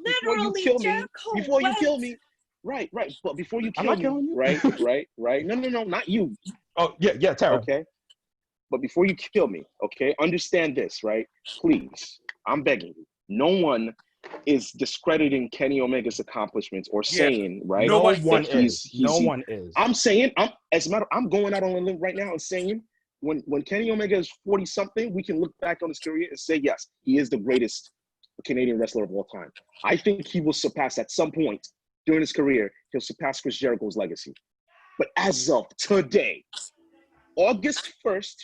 Literally, Jericho. Before you kill me. Right. But before you kill me, right. No, not you. Oh yeah, Tara. Okay. But before you kill me, okay, understand this, right? Please, I'm begging you. No one is discrediting Kenny Omega's accomplishments or saying, right? No one is. I'm saying, I'm going out on a limb right now and saying, when Kenny Omega is 40-something, we can look back on his career and say, yes, he is the greatest Canadian wrestler of all time. I think he will surpass at some point during his career, he'll surpass Chris Jericho's legacy. But as of today, August 1st,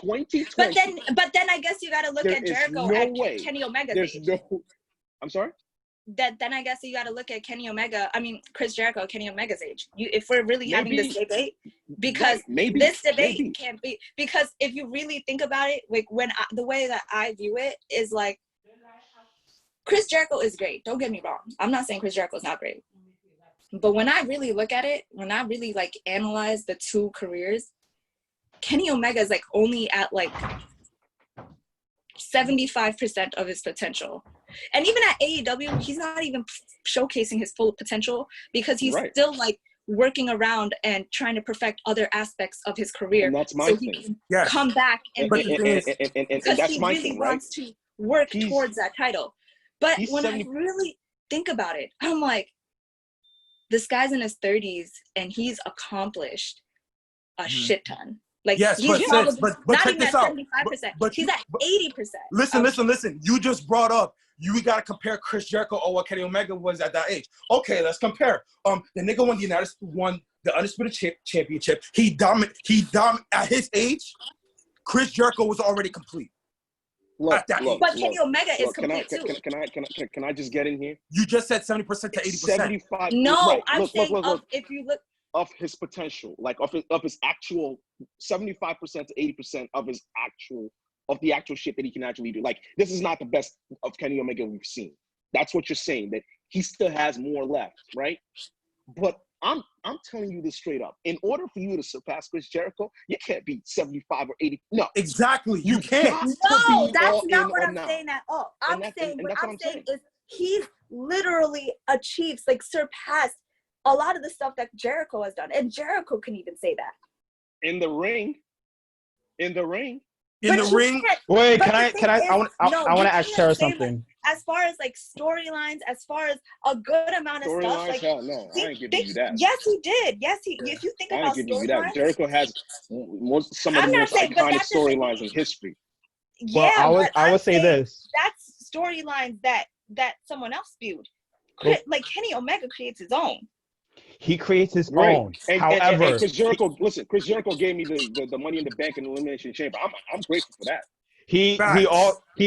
2020. But then I guess you got to look at Jericho at Kenny Omega's age. I'm sorry? Then I guess you got to look at Chris Jericho, Kenny Omega's age. If we're really having this debate, because this debate can't be, because if you really think about it, like the way that I view it is like, Chris Jericho is great. Don't get me wrong. I'm not saying Chris Jericho is not great. But when I really look at it, when I really like analyze the two careers, Kenny Omega is like only at like 75% of his potential. And even at AEW, he's not even showcasing his full potential because he's still like working around and trying to perfect other aspects of his career. And that's my thing. He can come back and because that's he my really thing, right? wants to work towards that title. But when I really think about it, I'm like, this guy's in his 30s and he's accomplished a shit ton. Like yes, he's but not check even this at out. 75%. He's at 80%. Listen. You just brought up you got to compare Chris Jericho or what Kenny Omega was at that age. Okay, let's compare. The nigga won the Undisputed Championship. He dominated at his age. Chris Jericho was already complete. But Kenny Omega is complete too. Can I just get in here? You just said 70% to 80%. 75. No, right. I'm saying if you look of his potential, like of his actual 75% to 80% of the actual shit that he can actually do. Like, this is not the best of Kenny Omega we've seen. That's what you're saying, that he still has more left, right? But I'm telling you this straight up. In order for you to surpass Chris Jericho, you can't be 75 or 80. No. Exactly. You can't. No, that's not what I'm saying at all. I'm saying is he's literally achieved, like surpassed a lot of the stuff that Jericho has done. And Jericho can even say that. In the ring. Wait, I want to ask Tara something. As far as like storylines, as far as a good amount of stuff, like hell no, I ain't giving you that. Yes, he did. Yes, if you think about storylines, Jericho has some of the most iconic storylines in history. Yeah, well, I would say this. That's storylines that someone else spewed. Like Kenny Omega creates his own. He creates his own. However, and Chris Jericho gave me the Money in the Bank and Elimination Chamber. I'm grateful for that. He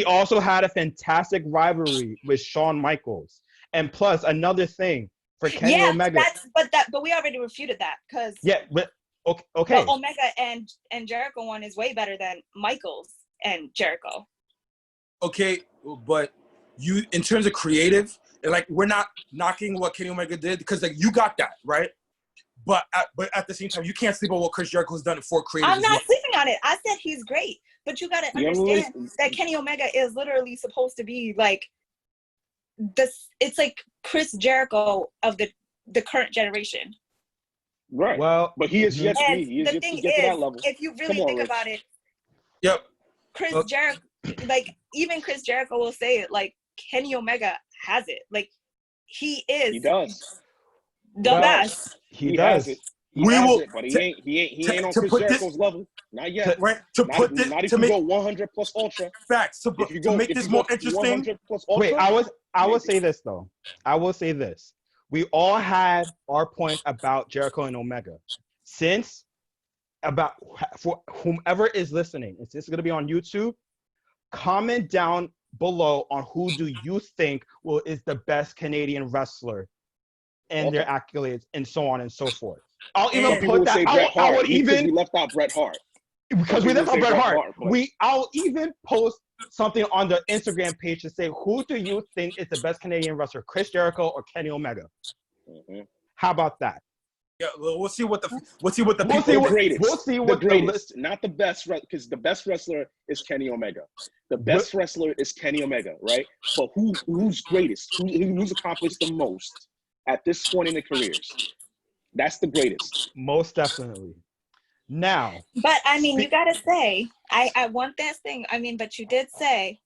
also had a fantastic rivalry with Shawn Michaels. And plus another thing for Kenny Omega. But we already refuted that because but okay. The Omega and Jericho one is way better than Michaels and Jericho. Okay, but you in terms of creative, like we're not knocking what Kenny Omega did because like you got that, right? But at the same time, you can't sleep on what Chris Jericho's done for creative. I'm not sleeping on it. I said he's great. But you got to understand that Kenny Omega is literally supposed to be like this. It's like Chris Jericho of the current generation. Right. Well, but he is yet to get to that level. If you really think about it, yep. Chris Jericho, like even Chris Jericho will say it. Like Kenny Omega has it. Like he is. He does. The best. He does. But he ain't on Chris Jericho's level. Not yet. Not if you go 100 plus ultra. Facts. To make this more interesting. Wait, I will say this though. I will say this. We all had our point about Jericho and Omega. For whomever is listening, it's just going to be on YouTube. Comment down below on who do you think is the best Canadian wrestler and their accolades and so on and so forth. I'll even put that. I would even. We left out Bret Hart. Because we left out Bret Hart. I'll even post something on the Instagram page to say, who do you think is the best Canadian wrestler, Chris Jericho or Kenny Omega? Mm-hmm. How about that? Yeah, well, we'll see what the greatest. We'll see what the greatest, not the best, because the best wrestler is Kenny Omega. The best wrestler is Kenny Omega, right? But who's greatest? Who's accomplished the most at this point in their careers? That's the greatest. Most definitely. Now. But I mean, you gotta say, I want that thing. I mean, but you did say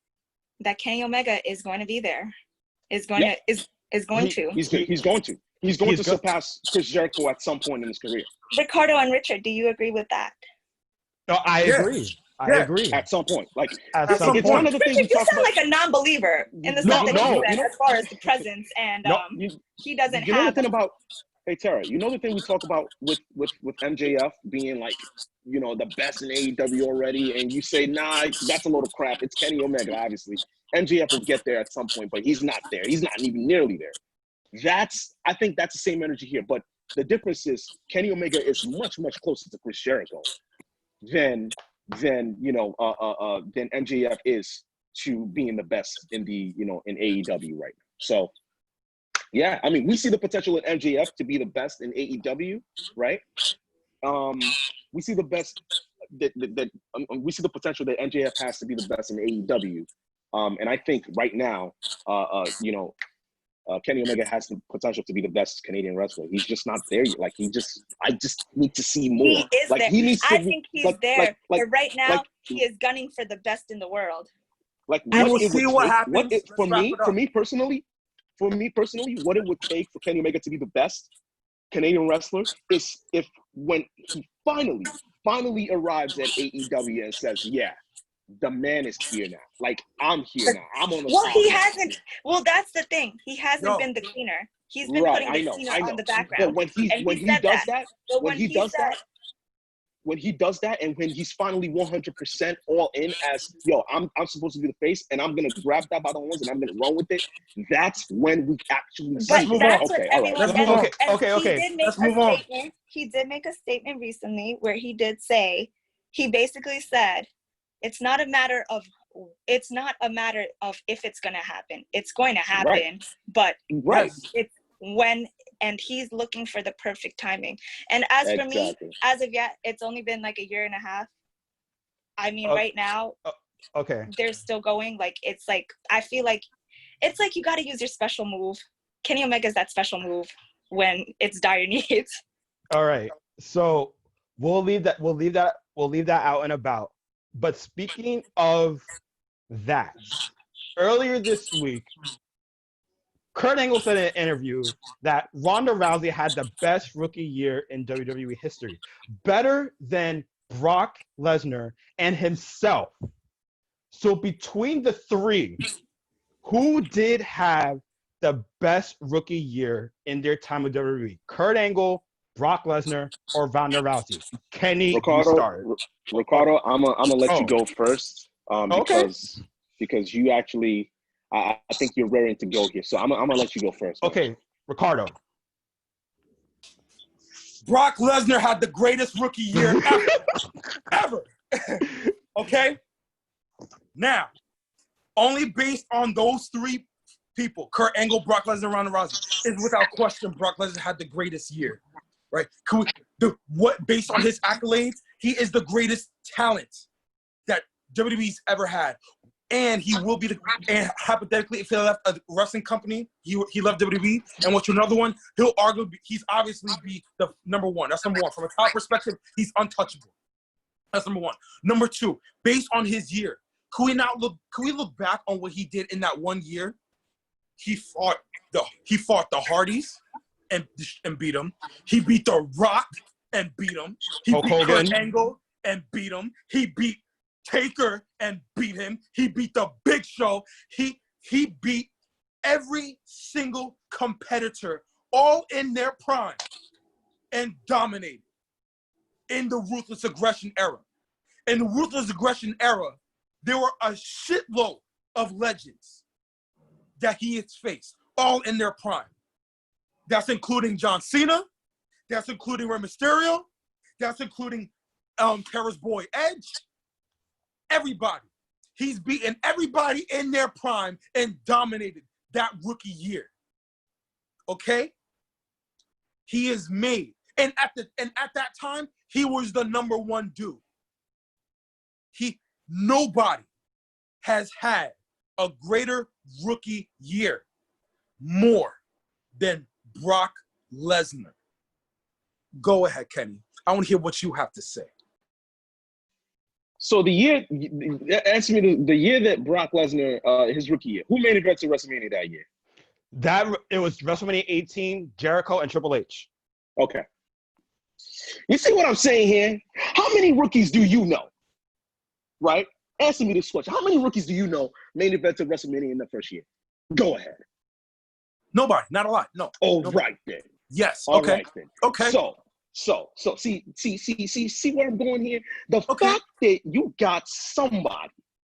that Kenny Omega is going to be there. He's going to surpass Chris Jericho at some point in his career. Ricardo and Richard, do you agree with that? No, I agree. I agree. At some point, like at some point. One of the things you sound like a non-believer in the stuff that you said as far as the presence and he doesn't know the thing about. Hey Tara, you know the thing we talk about with MJF being like, you know, the best in AEW already, and you say, nah, that's a load of crap. It's Kenny Omega, obviously. MJF will get there at some point, but he's not there. He's not even nearly there. I think that's the same energy here. But the difference is Kenny Omega is much, much closer to Chris Jericho than MJF is to being the best in in AEW right now. So yeah, I mean, we see the potential in MJF to be the best in AEW, right? We see the best we see the potential that MJF has to be the best in AEW, and I think right now, Kenny Omega has the potential to be the best Canadian wrestler. He's just not there yet. Like I just need to see more. He is there. I think he's there, but right now he is gunning for the best in the world. Like we'll see what happens. For me personally, what it would take for Kenny Omega to be the best Canadian wrestler is if when he finally arrives at AEW and says, yeah, the man is here now. Like, I'm here now. I'm on the Well, top he now. hasn't. Well, that's the thing. He hasn't been the cleaner. He's been putting the cleaner on the background. But when he does that, and when he's finally 100% all in as, yo, I'm supposed to be the face, and I'm gonna grab that by the horns and I'm gonna run with it. That's when we actually see. But that's what everyone says. Okay. Let's move on. He did make a statement recently where he did say, he basically said, it's not a matter of if it's gonna happen. It's going to happen, but it's when, and he's looking for the perfect timing. And as for me, as of yet, it's only been like a year and a half. I mean, right now, they're still going. Like, it's like, I feel like it's like you got to use your special move. Kenny Omega's that special move when it's dire needs. All right, so we'll leave that out and about. But speaking of that, earlier this week, Kurt Angle said in an interview that Ronda Rousey had the best rookie year in WWE history, better than Brock Lesnar and himself. So between the three, who did have the best rookie year in their time with WWE? Kurt Angle, Brock Lesnar, or Ronda Rousey? Kenny, you start. Ricardo, I'm gonna let you go first, because you actually, I think you're raring to go here. So I'm gonna let you go first. Okay, Ricardo. Brock Lesnar had the greatest rookie year ever. Okay? Now, only based on those three people, Kurt Angle, Brock Lesnar, Ronda Rousey, is without question Brock Lesnar had the greatest year. Right? Based on his accolades, he is the greatest talent that WWE's ever had. And he will be and hypothetically, if he left a wrestling company, he left WWE and went to another one, he's obviously be the number one. That's number one. From a top perspective, he's untouchable. That's number one. Number two, based on his year, can we look back on what he did in that 1 year? He fought the Hardys and beat him. He beat The Rock and beat him. He beat Kurt Angle and beat him. He beat Taker and beat him. He beat The Big Show. He beat every single competitor, all in their prime, and dominated in the Ruthless Aggression era. In the Ruthless Aggression era, there were a shitload of legends that he has faced, all in their prime. That's including John Cena. That's including Rey Mysterio. That's including Tara's boy Edge. Everybody. He's beaten everybody in their prime and dominated that rookie year. Okay? He is made. And at that time, he was the number one dude. Nobody has had a greater rookie year more than Brock Lesnar. Go ahead, Kenny. I want to hear what you have to say. So the year that Brock Lesnar, his rookie year, who made it to WrestleMania that year? It was WrestleMania 18, Jericho and Triple H. Okay. You see what I'm saying here? How many rookies do you know? Right? Answer me this question. How many rookies do you know main event to WrestleMania in the first year? Go ahead. Nobody. Not a lot. No. Oh, nobody. Right then. Yes. All okay. Right then. Okay. So see where I'm going here? The fact that you got somebody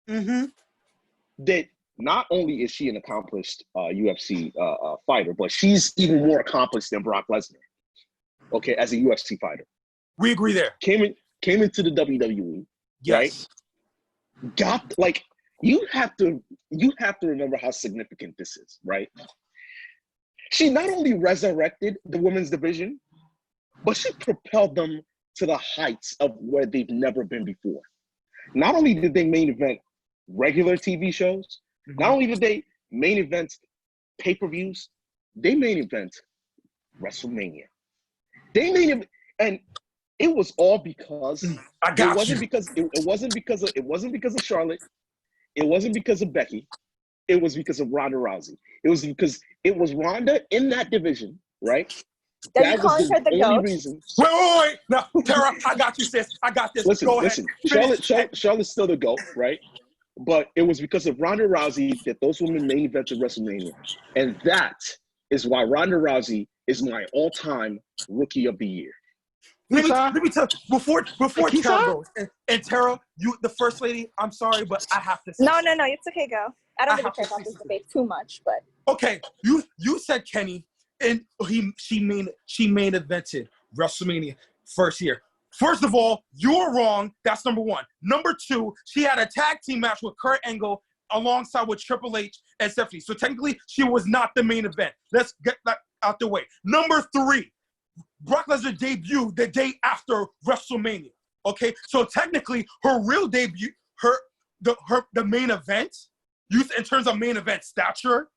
that not only is she an accomplished UFC fighter, but she's even more accomplished than Brock Lesnar. Okay, as a UFC fighter. We agree there. Came into the WWE, yes. Right? You have to remember how significant this is, right? She not only resurrected the women's division, but she propelled them to the heights of where they've never been before. Not only did they main event regular TV shows, not only did they main event pay-per-views, they main event WrestleMania. And it was all because it wasn't because of Charlotte. It wasn't because of Becky. It was because of Ronda Rousey. It was because it was Ronda in that division, right? Are you calling her the GOAT? Reason. Wait. No, Tara, I got you, sis. I got this. Listen. Go ahead. Charlotte's still the GOAT, right? But it was because of Ronda Rousey that those women main evented WrestleMania. And that is why Ronda Rousey is my all-time Rookie of the Year. Let me tell you, before Tara goes, and Tara, you the first lady, I'm sorry, but I have to say. No, it's okay, go. I don't really care about this debate too much, but. Okay, you said Kenny, and she main evented WrestleMania first year. First of all, you're wrong. That's number one. Number two, she had a tag team match with Kurt Angle alongside with Triple H and Stephanie. So technically, she was not the main event. Let's get that out the way. Number three, Brock Lesnar debuted the day after WrestleMania. Okay, so technically, her real debut, the main event, in terms of main event stature.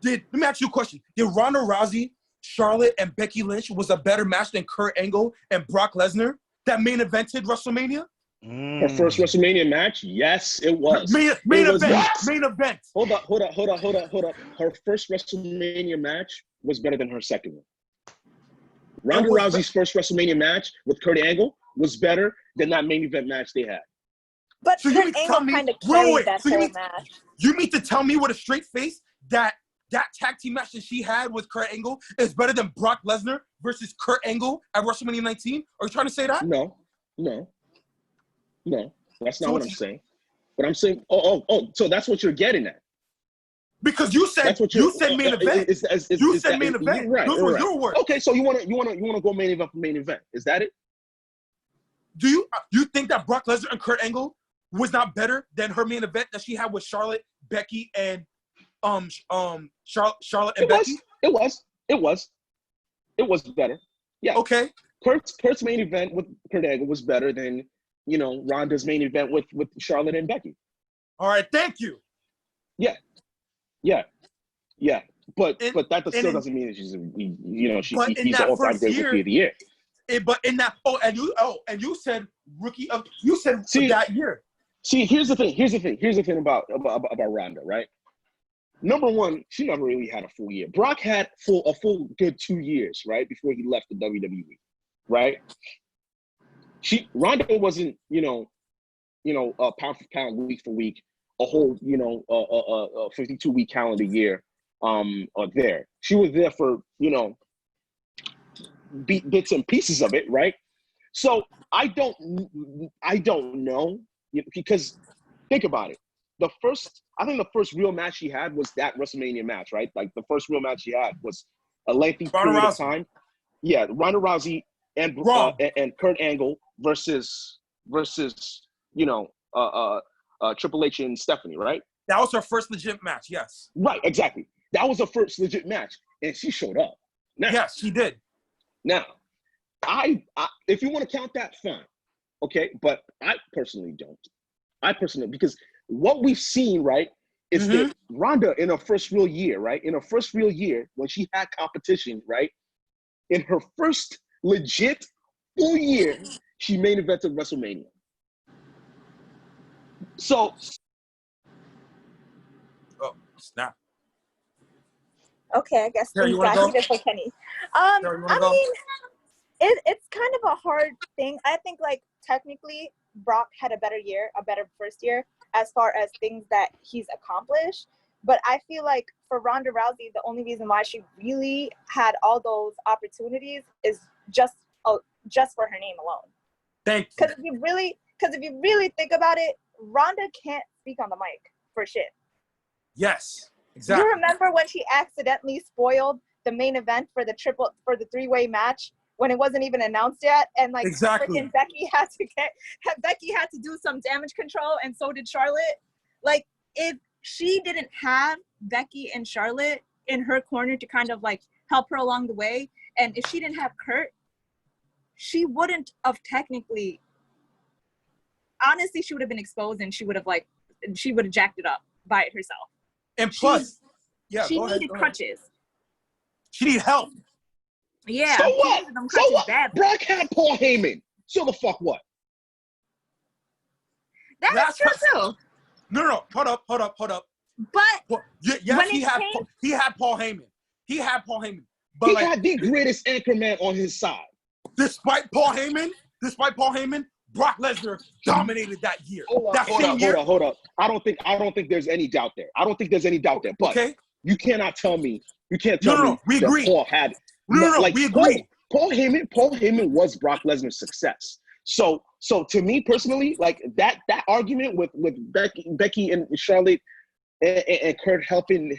Let me ask you a question. Did Ronda Rousey, Charlotte, and Becky Lynch was a better match than Kurt Angle and Brock Lesnar that main evented WrestleMania? Her first WrestleMania match? Yes, it was. Main event. Hold up. Her first WrestleMania match was better than her second one. Ronda Rousey's first WrestleMania match with Kurt Angle was better than that main event match they had. But so Kurt Angle kind of carried that whole match. You mean to tell me with a straight face that tag team match that she had with Kurt Angle is better than Brock Lesnar versus Kurt Angle at WrestleMania 19? Are you trying to say that? No. That's not what I'm saying. But I'm saying, so that's what you're getting at. Because you said main event. You said main event. Right, Those were your words. Okay, so you want to go main event for main event. Is that it? Do you think that Brock Lesnar and Kurt Angle was not better than her main event that she had with Charlotte, Becky, and Charlotte and Becky? It was better. Yeah. Okay. Kurt's main event with Kurt Angle was better than, Ronda's main event with Charlotte and Becky. All right, thank you. Yeah. But that still doesn't mean that she's the all-time great Rookie of the Year. You said that year. See, here's the thing about Ronda, right? Number one, she never really had a full year. Brock had a full good 2 years, right, before he left the WWE, right? Ronda wasn't, pound for pound, week for week, a whole, 52-week calendar year, there. She was there for, bits and pieces of it, right? So I don't know, because think about it. I think the first real match she had was that WrestleMania match, right? Like the first real match she had was a lengthy period of time. Yeah, Ronda Rousey and Kurt Angle versus Triple H and Stephanie, right? That was her first legit match. Yes. Right, exactly. That was her first legit match, and she showed up. Now, yes, she did. Now, I if you want to count that, fine, okay. But I personally don't. Because what we've seen, right, is that Ronda in her first real year, right, when she had competition, right, in her first legit full year, she main evented WrestleMania. So, snap. Okay, I guess things got heated for Kenny. It's kind of a hard thing. I think, technically, Brock had a better first year as far as things that he's accomplished. But I feel like for Ronda Rousey, the only reason why she really had all those opportunities is just for her name alone. Thank you. Because if you really think about it, Ronda can't speak on the mic for shit. Yes, exactly. You remember when she accidentally spoiled the main event for the three-way match when it wasn't even announced yet, and exactly. Becky had to do some damage control, and so did Charlotte. Like, if she didn't have Becky and Charlotte in her corner to kind of help her along the way, and if she didn't have Kurt, she wouldn't have technically. Honestly, she would have been exposed, and she would have jacked it up by it herself. And plus, she needed crutches. She needed help. Yeah. So what? Badly. Brock had Paul Heyman. So the fuck what? That's true too. No. Hold up. But he had Paul Heyman. But he had the greatest anchorman on his side. Despite Paul Heyman, Brock Lesnar dominated that year. Hold up. I don't think there's any doubt there. But okay. You can't tell me. We agree. Paul had. We agree. Paul Heyman was Brock Lesnar's success. So to me personally, like that argument with Becky and Charlotte and Kurt helping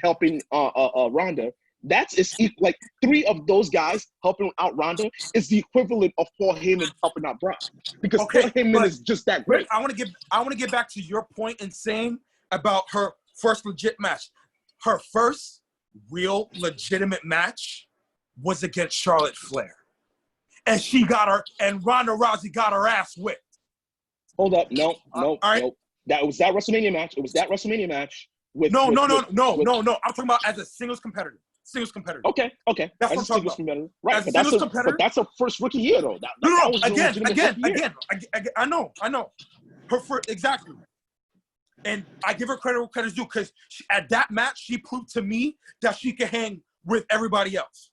Ronda, it's like three of those guys helping out Ronda is the equivalent of Paul Heyman helping out Brock, because Paul Heyman is just that great. I want to get back to your point in saying about her first legit match. Her first real legitimate match was against Charlotte Flair, and Ronda Rousey got her ass whipped. Hold up, no. That was that WrestleMania match. It was that WrestleMania match. No. I'm talking about as a singles competitor. Okay. That's what I'm talking about. Right, but that's a first rookie year though. Again. I know. Her first, exactly. And I give her credit where credit's due, because at that match she proved to me that she can hang with everybody else,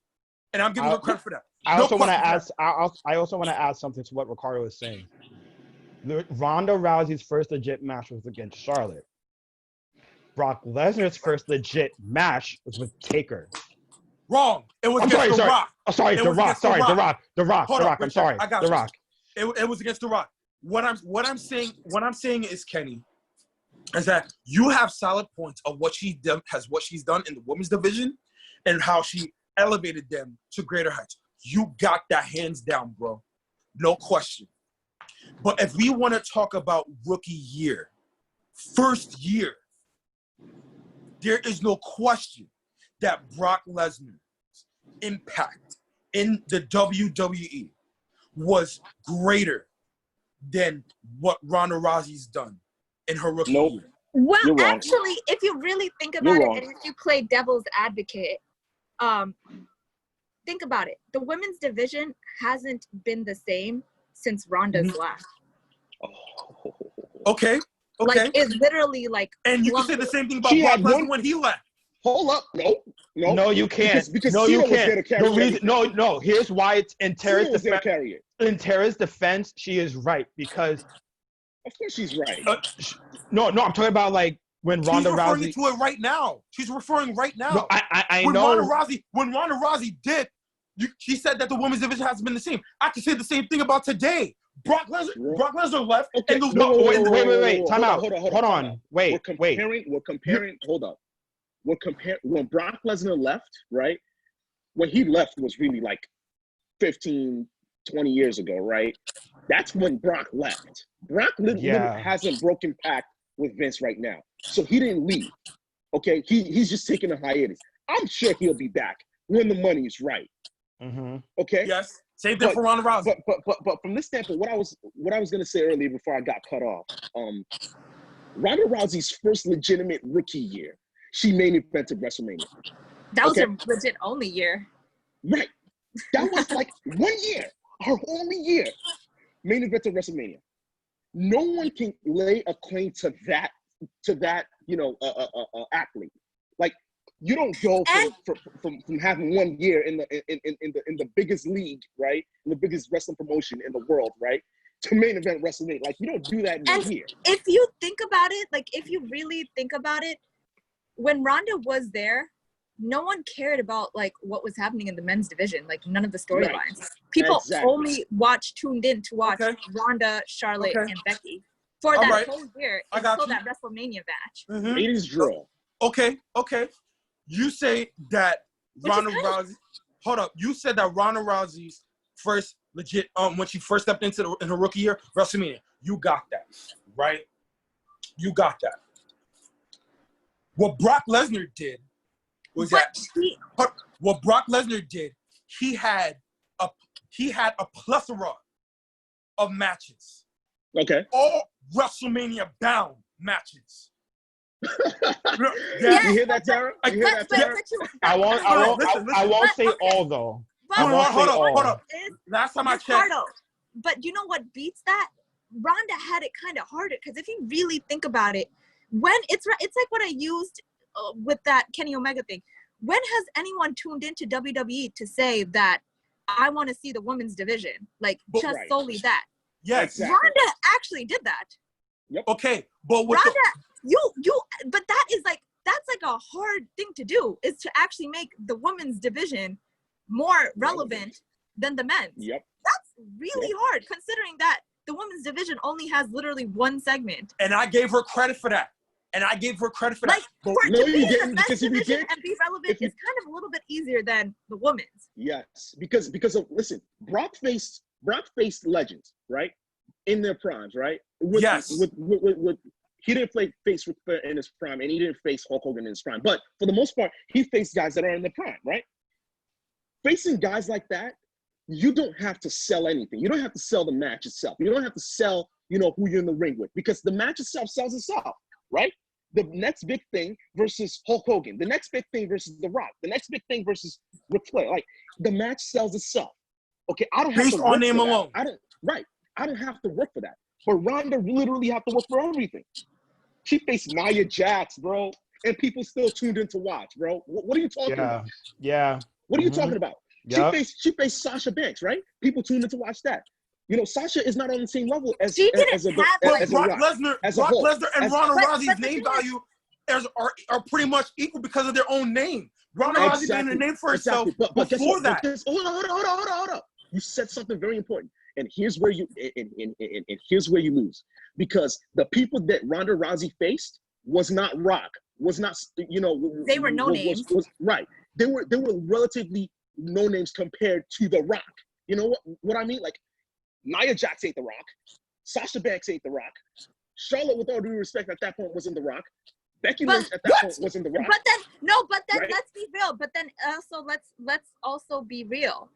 and I'm giving her credit for that. I also want to add something to what Ricardo is saying. Ronda Rousey's first legit match was against Charlotte. Brock Lesnar's first legit match was with Taker. Wrong. It was against The Rock. Oh, sorry, The Rock. I'm sorry. I got The you. Rock. It was against The Rock. What I'm saying is, Kenny, is that you have solid points of what she's done in the women's division and how she elevated them to greater heights. You got that hands down, bro. No question. But if we want to talk about rookie year, first year, there is no question that Brock Lesnar's impact in the WWE was greater than what Ronda Rousey's done in her rookie year. Well, actually, if you really think about it, and if you play devil's advocate, think about it. The women's division hasn't been the same since Ronda's left. Okay. Like, it's literally like... And you can say the same thing about Brock Lesnar when he left. Hold up. No, you can't. Because no, you can't. The reason, no. Here's why it's in Tara's defense. In Tara's defense, she is right, because... Of course she's right. No, I'm talking about like when Ronda Rousey... She's referring to it right now. She's referring right now. No, I when know. When Ronda Rousey did, she said that the women's division hasn't been the same. I can say the same thing about today. Brock Lesnar left. Okay. And Wait. Time out. Hold on. Wait. We're comparing. Hold up. When Brock Lesnar left, right? When he left was really like 15, 20 years ago, right? That's when Brock left. Brock hasn't broken pact with Vince right now. So he didn't leave. Okay? He's just taking a hiatus. I'm sure he'll be back when the money's right. Mm-hmm. Okay? Yes. Same thing for Ronda Rousey. But from this standpoint, what I was gonna say earlier before I got cut off, Ronda Rousey's first legitimate rookie year, she main evented WrestleMania. That was her legit only year. Right. That was like 1 year, her only year, main evented WrestleMania. No one can lay a claim to that athlete. Like, you don't go from having 1 year in the biggest league, right? In the biggest wrestling promotion in the world, right? To main event WrestleMania. Like, you don't do that in a year. If you think about it, like, if you really think about it, when Ronda was there, no one cared about like what was happening in the men's division. Like, none of the storylines. Right. People only tuned in to watch Ronda, Charlotte, and Becky for that whole year until that WrestleMania match. Mm-hmm. It is draw. Okay. You say that Ronda Rousey. Hold up. You said that Ronda Rousey's first legit when she first stepped in her rookie year, WrestleMania. You got that, right? You got that. What Brock Lesnar did was what Brock Lesnar did. He had a plethora of matches. Okay. All WrestleMania bound matches. You hear that, Tara? I won't say all though. Hold up. Last time I checked. But you know what beats that? Ronda had it kind of harder, because if you really think about it, when it's like what I used with that Kenny Omega thing. when has anyone tuned into WWE to say that I want to see the women's division? Like, just solely that. Yes. Exactly. Ronda actually did that. Yep. Okay, but with Ronda, but that's like a hard thing to do, is to actually make the women's division more relevant than the men's. Yep. That's really hard, considering that the women's division only has literally one segment. And I gave her credit for that. Like, for it to be in the men's division and be relevant is kind of a little bit easier than the women's. Yes, because of, listen, Brock faced legends, right, in their primes, right? With he didn't face Ric Flair in his prime, and he didn't face Hulk Hogan in his prime. But for the most part, he faced guys that are in their prime, right? Facing guys like that, you don't have to sell anything. You don't have to sell the match itself. You don't have to sell, who you're in the ring with, because the match itself sells itself, right? The next big thing versus Hulk Hogan. The next big thing versus The Rock. The next big thing versus Ric Flair. Like, the match sells itself. Okay, I don't have to work for name that. alone. I don't have to work for that. But Ronda literally have to work for everything. She faced Nia Jax, bro, and people still tuned in to watch, bro. What are you talking about? Yeah. What are you talking about? Yep. She faced Sasha Banks, right? People tuned in to watch that. Sasha is not on the same level as Brock Lesnar and Ronda Rousey's name value are pretty much equal because of their own name. Ronda Rousey made a name for herself before that. Hold on. You said something very important, and here's where you lose, because the people that Ronda Rousey faced was not Rock, was not they were no names. Right. They were relatively no names compared to The Rock. You know what I mean? Like, Nia Jax ain't The Rock. Sasha Banks ain't The Rock. Charlotte, with all due respect, at that point wasn't The Rock. Becky Lynch at that point wasn't The Rock. But then right? let's be real. But then also let's also be real.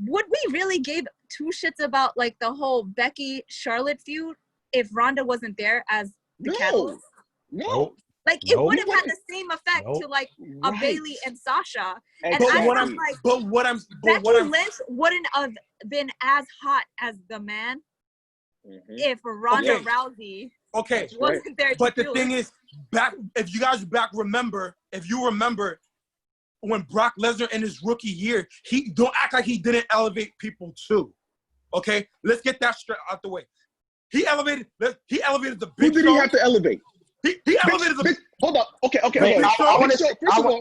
Would we really give two shits about like the whole Becky Charlotte feud if Ronda wasn't there as the catalyst? No. Like, it would have had the same effect to like a Bailey and Sasha. And Becky Lynch wouldn't have been as hot as the man if Ronda Rousey wasn't there. But the thing is, if you remember when Brock Lesnar in his rookie year, he don't act like he didn't elevate people too. Okay, let's get that straight out the way. He elevated the Big Show. Who did he have to elevate? He elevated the. Hold up. Okay. Wait, First of all,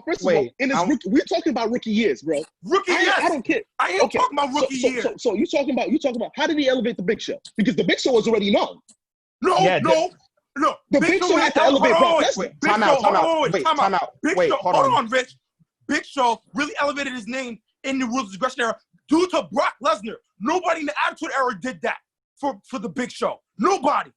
we're talking about rookie years, bro. I don't care. I ain't talking about rookie years. So you talking about how did he elevate the Big Show? Because the Big Show was already known. No. The Big Show had to elevate Brock Lesnar. Time out. Wait, hold on, Rich. Big Show really elevated his name in the Rules of Aggression era due to Brock Lesnar. Nobody in the Attitude Era did that for the Big Show. Nobody.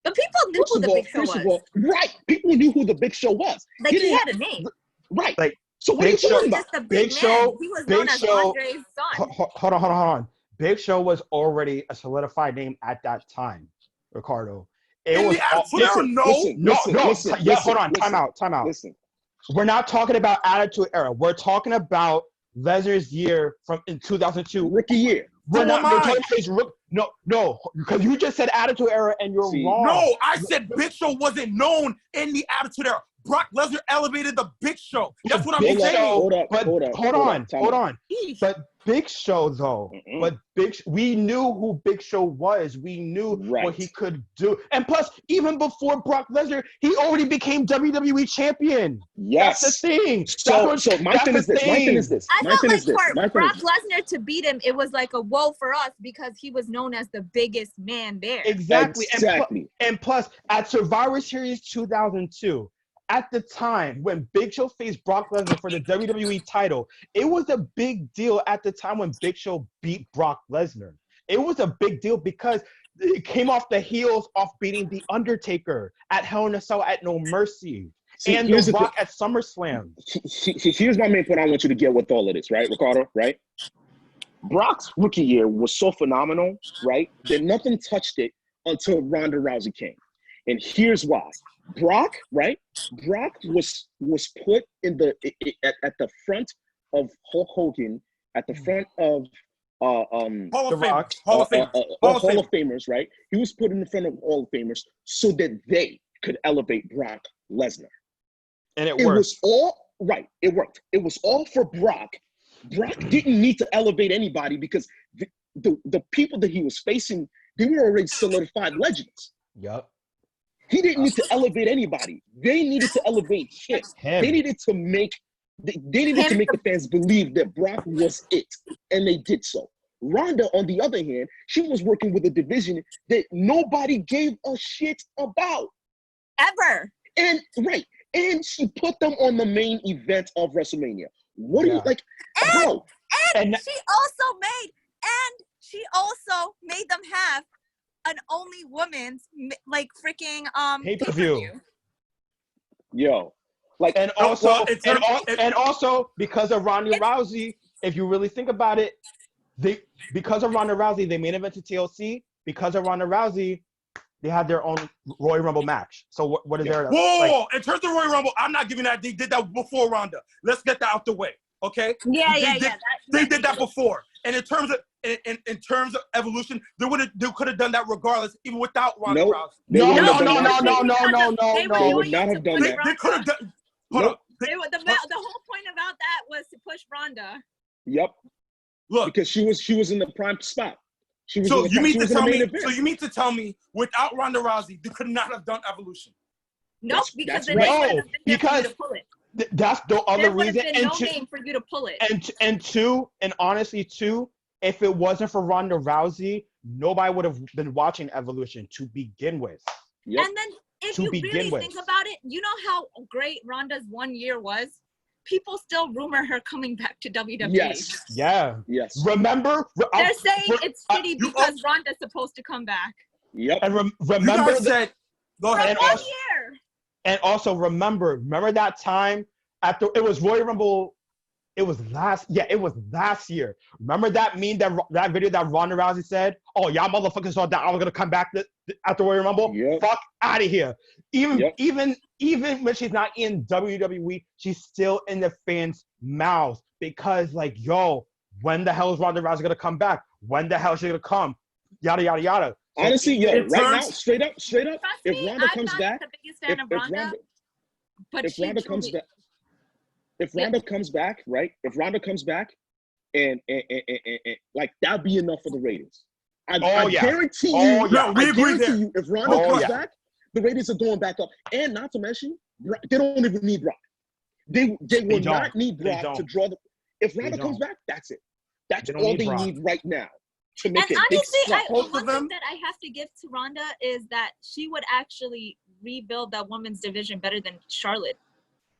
But people knew who the Big Show was. Right. People knew who the Big Show was. Like, he had a name. Right. Like, so what are you talking about? Big Show. He was known as Andre's son. Hold on. Big Show was already a solidified name at that time, Ricardo. Hold on. Time out. Listen. We're not talking about Attitude Era. We're talking about Lesnar's year in 2002. Rookie year. We're talking his no, because you just said Attitude Era and you're wrong. No, I said Big Show wasn't known in the Attitude Era. Brock Lesnar elevated the Big Show. That's what I'm saying. Hold on. But Big Show though, we knew who Big Show was. We knew what he could do. And plus, even before Brock Lesnar, he already became WWE champion. Yes. That's the thing. So my thing is this. I felt like for Brock Lesnar to beat him, it was like a woe for us because he was known as the biggest man there. Exactly. And plus, at Survivor Series 2002, at the time when Big Show faced Brock Lesnar for the WWE title, it was a big deal at the time when Big Show beat Brock Lesnar. It was a big deal because it came off the heels of beating The Undertaker at Hell in a Cell at No Mercy and The Rock at SummerSlam. Here's my main point I want you to get with all of this, right, Ricardo? Right? Brock's rookie year was so phenomenal, right, that nothing touched it until Ronda Rousey came. And here's why. Brock was put in at the front of Hulk Hogan, at the front of Hall of Famers, right? He was put in the front of Hall of Famers so that they could elevate Brock Lesnar. And it worked. Was all Right. It worked. It was all for Brock. Brock didn't need to elevate anybody because the people that he was facing, they were already solidified legends. Yep. He didn't need to elevate anybody. They needed to elevate him. They needed to make the fans believe that Brock was it, and they did so. Ronda, on the other hand, she was working with a division that nobody gave a shit about. Ever. And she put them on the main event of WrestleMania. What do you like? Bro. And she also made them have an only woman's like freaking pay-per-view. Yo. Like, and also because of Ronda Rousey, if you really think about it, because of Ronda Rousey, they main evented TLC. Because of Ronda Rousey, they had their own Royal Rumble match. So what is there? Whoa! In terms of Royal Rumble, I'm not giving that. They did that before Ronda. Let's get that out the way, okay? They did that before. And in terms of evolution, they could have done that regardless, even without Ronda Rousey. No. They would not have done that. They could have done. The whole point about that was to push Ronda. Yep. Look, because she was in the prime spot. So you mean to tell me without Ronda Rousey, they could not have done Evolution? Nope, because that's the other reason. There would have been no game for you to pull it. And honestly, if it wasn't for Ronda Rousey, nobody would have been watching Evolution to begin with. Yep. And then if you really think about it, you know how great Ronda's 1 year was? People still rumor her coming back to WWE. Yes. Yeah. Yes. Remember? They're saying it's shitty because Ronda's supposed to come back. Yep. And remember go ahead. And 1 year. And also remember that time after it was Royal Rumble. It was last year. Remember that meme, that video that Ronda Rousey said, "Oh, y'all motherfuckers thought that I was gonna come back after Royal Rumble? Yep. Fuck out of here." Even when she's not in WWE, she's still in the fans' mouths because, like, yo, when the hell is Ronda Rousey gonna come back? When the hell is she gonna come? Yada yada yada. So, honestly, right now, straight up, if Ronda comes back, if Ronda comes back, right? If Ronda comes back, and like that'd be enough for the ratings. I guarantee you. We agree there. If Ronda comes back, the ratings are going back up. And not to mention, they don't even need Brock. They will not need Brock to draw the. If Ronda comes back, that's it. That's all they need right now to make it. One thing that I have to give to Ronda is that she would actually rebuild that women's division better than Charlotte.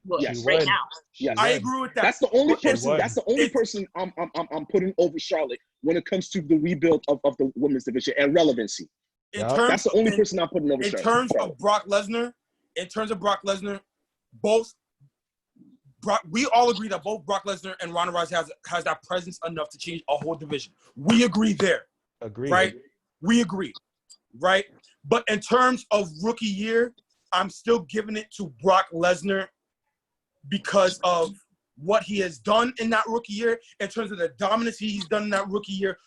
Right now. Yes. I agree with that. That's the only person. That's the only person I'm putting over Charlotte when it comes to the rebuild of the women's division and relevancy. That's the only person I'm putting over Charlotte. In terms of Brock Lesnar, we all agree that both Brock Lesnar and Ronda Rousey has that presence enough to change a whole division. We agree there. Agreed. Right? We agree. Right? But in terms of rookie year, I'm still giving it to Brock Lesnar because of what he has done in that rookie year, in terms of the dominance he's done in that rookie year.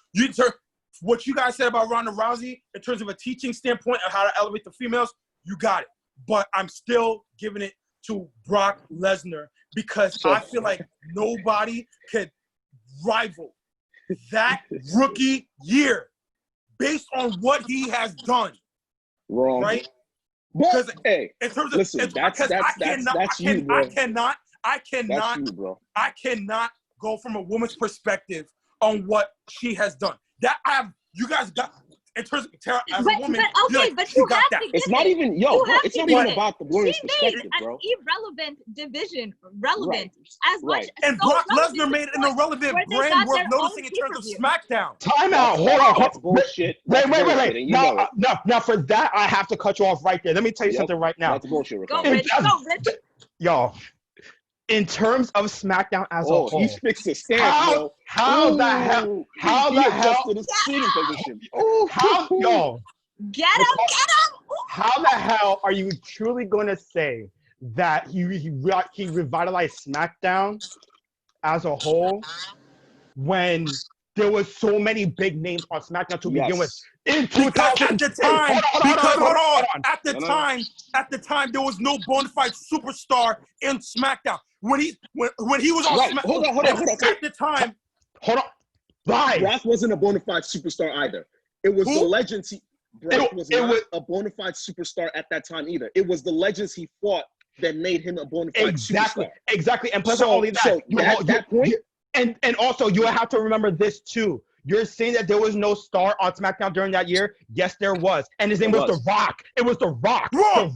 What you guys said about Ronda Rousey, in terms of a teaching standpoint of how to elevate the females, you got it. But I'm still giving it to Brock Lesnar because I feel like nobody could rival that rookie year based on what he has done. Wrong. Right? But hey, in terms of listen, that's you, bro. I cannot go from a woman's perspective on what she has done. You guys got in terms of Tara as a woman. But you have to. It's not even it's not even about the woman's perspective, bro. An irrelevant division, relevant as much. And Brock Lesnar made an irrelevant brand worth noticing in terms of SmackDown. Time out. Hold on. That's bullshit. Wait. Now, for that, I have to cut you off right there. Let me tell you something right now. That's bullshit. Go, Rich. Yo, in terms of SmackDown as a whole, he fixed his stance, bro. How the hell? Adjusted his seating position. Get him! How the hell are you truly going to say that he revitalized SmackDown as a whole when there was so many big names on SmackDown to begin with? In Because at the time, at the time, there was no bona fide superstar in SmackDown. When he was on SmackDown, hold on. At the time, Brock wasn't a bona fide superstar either. It was the legends. Brock was not a bona fide superstar at that time either. It was the legends he fought that made him a bona fide superstar. Exactly. And plus, not only that, that point. And also, you have to remember this too. You're saying that there was no star on SmackDown during that year? Yes, there was. And his name was The Rock. It was The Rock. Wrong.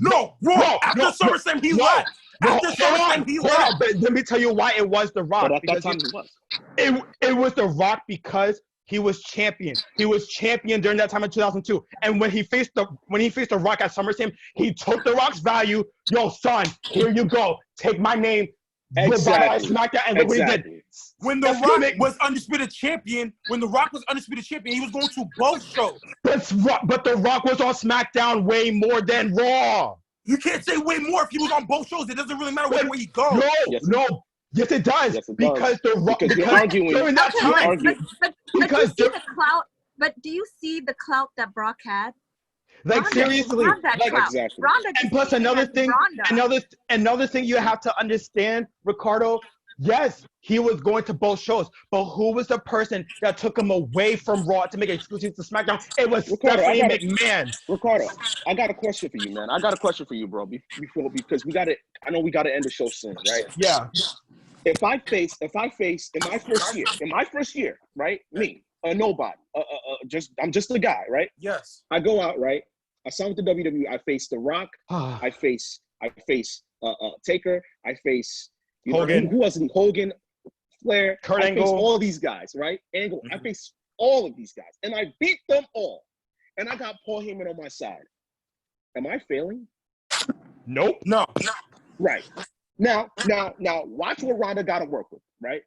After SummerSlam, he left. After SummerSlam, he left. But let me tell you why it was The Rock. But at that time, he was. It was The Rock because he was champion. He was champion during that time in 2002. And when he faced the Rock at SummerSlam, he took The Rock's value. Yo, son, here you go. Take my name. Exactly. SmackDown, and look what he did. When The Rock was undisputed champion, he was going to both shows. But The Rock was on SmackDown way more than Raw. You can't say way more if he was on both shows. It doesn't really matter which way he goes. No. Yes, it does. Because The Rock. Because you're arguing. During that time. But do you see the clout that Brock had? Like Ronda, seriously, exactly. And plus another thing you have to understand, Ricardo. Yes, he was going to both shows, but who was the person that took him away from Raw to make it exclusive to SmackDown? It was Stephanie McMahon. Ricardo, I got a question for you, man. I got a question for you, bro. Because we got to. I know we got to end the show soon, right? Yeah. If I face in my first year, right? Me, a nobody, I'm just a guy, right? Yes. I go out, right? I sign with the WWE. I face The Rock. I face Taker. I face Hogan. Who wasn't he? Hogan, Flair. Kurt Angle. I face all these guys, right? Angle. I face all of these guys, and I beat them all. And I got Paul Heyman on my side. Am I failing? Nope. No. Right. Now, watch what Ronda got to work with, right?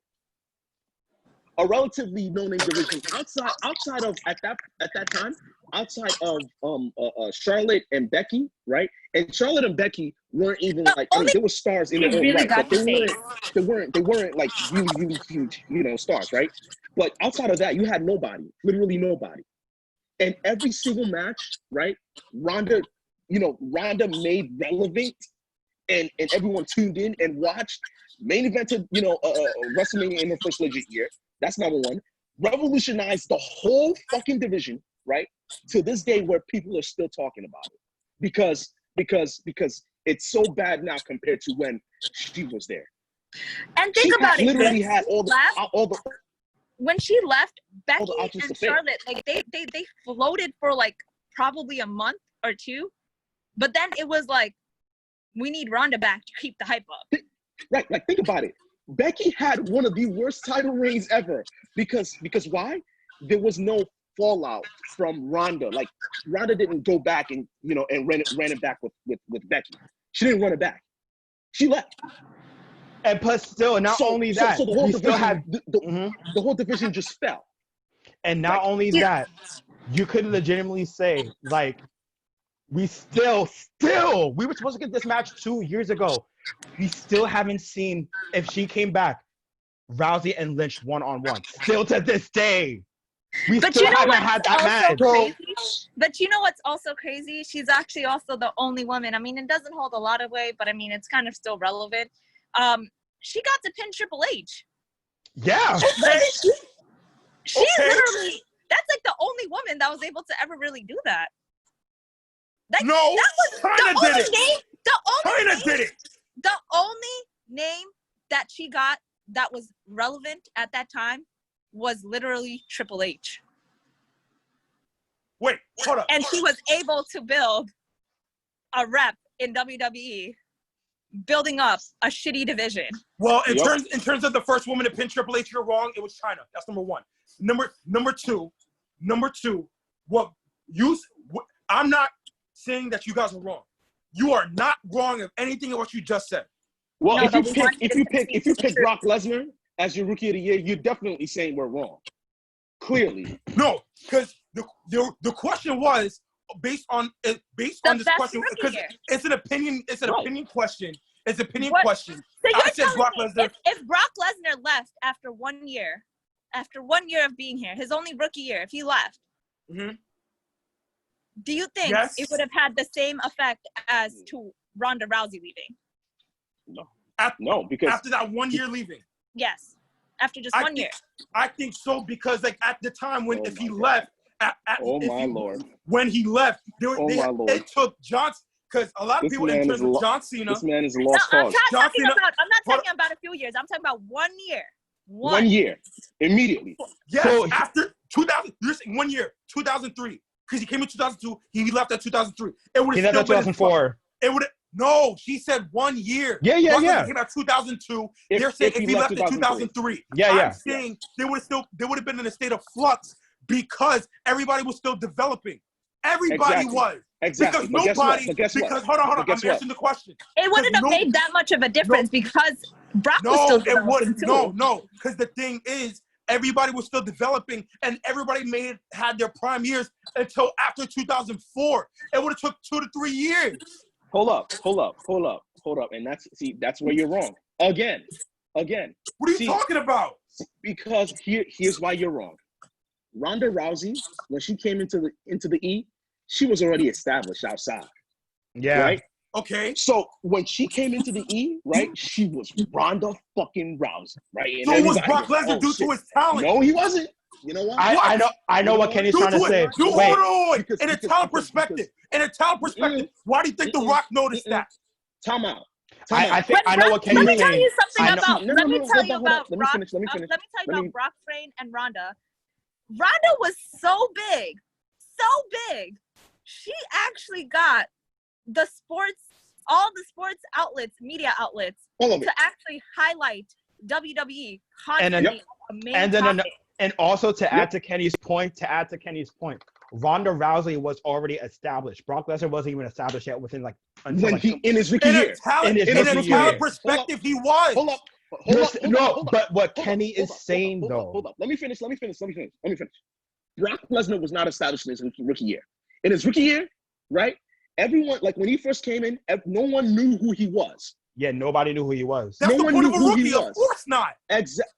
A relatively no-name division outside of at that time, outside of Charlotte and Becky, right? And Charlotte and Becky weren't even like they were stars in their own right, but they weren't like really huge, stars, right? But outside of that, you had nobody, literally nobody. And every single match, right? Ronda made relevant, and everyone tuned in and watched. Main evented, WrestleMania in her first legit year. That's number one. Revolutionized the whole fucking division, right? To this day, where people are still talking about it, because it's so bad now compared to when she was there. And think about it. Literally had all the. When she left, Becky and Charlotte, like they floated for like probably a month or two, but then it was like, we need Ronda back to keep the hype up. Right, like think about it. Becky had one of the worst title reigns ever because why? There was no fallout from Ronda. Like Ronda didn't go back and and ran it back with Becky. She didn't run it back. She left. And plus, still, not only that, so the whole division, the whole division just fell. And not only that, you could legitimately say, like, we were supposed to get this match 2 years ago. We still haven't seen, if she came back, Rousey and Lynch one-on-one. Still to this day. We still haven't had that match. But you know what's also crazy? She's actually also the only woman. I mean, it doesn't hold a lot of weight, but I mean, it's kind of still relevant. She got to pin Triple H. Yeah. She literally, that's like the only woman that was able to ever really do that. China did it. The only name that she got that was relevant at that time was literally Triple H. Wait, hold up. And she was able to build a rep in WWE, building up a shitty division. Well, in terms of the first woman to pin Triple H, you're wrong. It was China. That's number one. Number two. I'm not saying that you guys are wrong. You are not wrong of anything of what you just said. Well, if you pick Brock Lesnar as your rookie of the year, you're definitely saying we're wrong. Clearly. No, because the question was based on this question, because it's an opinion. It's an opinion question. It's an opinion question. So I said Brock Lesnar. If Brock Lesnar left after 1 year of being here, his only rookie year, if he left, do you think Yes. it would have had the same effect as to Ronda Rousey leaving? No, because after that 1 year leaving. Yes, after just 1 year. I think so, because like at the time when if he God. left, Lord. when he left, Lord. it took Johnson, because a lot of people in terms of John Cena. This man is a lost I'm cause. not talking about a few years. I'm talking about 1 year. 1 year, immediately. Yes, So, after 2000, you're saying 1 year, 2003, because he came in 2002, he left at 2003. It would he have left still at been 2004. It would no. She said 1 year. Yeah. He came out 2002. They're saying if he left in 2003. I'm saying they would have been in a state of flux because everybody was still developing. Everybody was. Exactly. Because nobody. Hold on. I'm answering the question. It wouldn't have made that much of a difference because Brock was still developing too. No. Because the thing is, everybody was still developing, and everybody had their prime years until after 2004. It would have took 2 to 3 years. Hold up. And that's where you're wrong. Again. What are you talking about? Because here's why you're wrong. Ronda Rousey, when she came into the E, she was already established outside. Yeah. Right? Okay. So when she came into the E, right, she was Ronda fucking Rousey, right? And so was Brock Lesnar due to his talent? No, he wasn't. You know what? I know what Kenny's trying to say. Hold on. In a talent perspective, why do you think The Rock noticed that? Time out. I know what Kenny's saying. Let me tell you something about. Let me tell you about Let me Brock. finish. Let me tell you about Brock's reign and Ronda. Ronda was so big. She actually got all the sports outlets, media outlets, to actually highlight WWE constantly. And also to add to Kenny's point, Ronda Rousey was already established. Brock Lesnar wasn't even established yet in his rookie year. In a talent perspective, he was. Hold up. But what Kenny is saying though. Hold up. Let me finish. Brock Lesnar was not established in his rookie year. In his rookie year, right? Everyone, like when he first came in, no one knew who he was. Yeah, nobody knew who he was. That's the point of a rookie. Of course not. Exactly.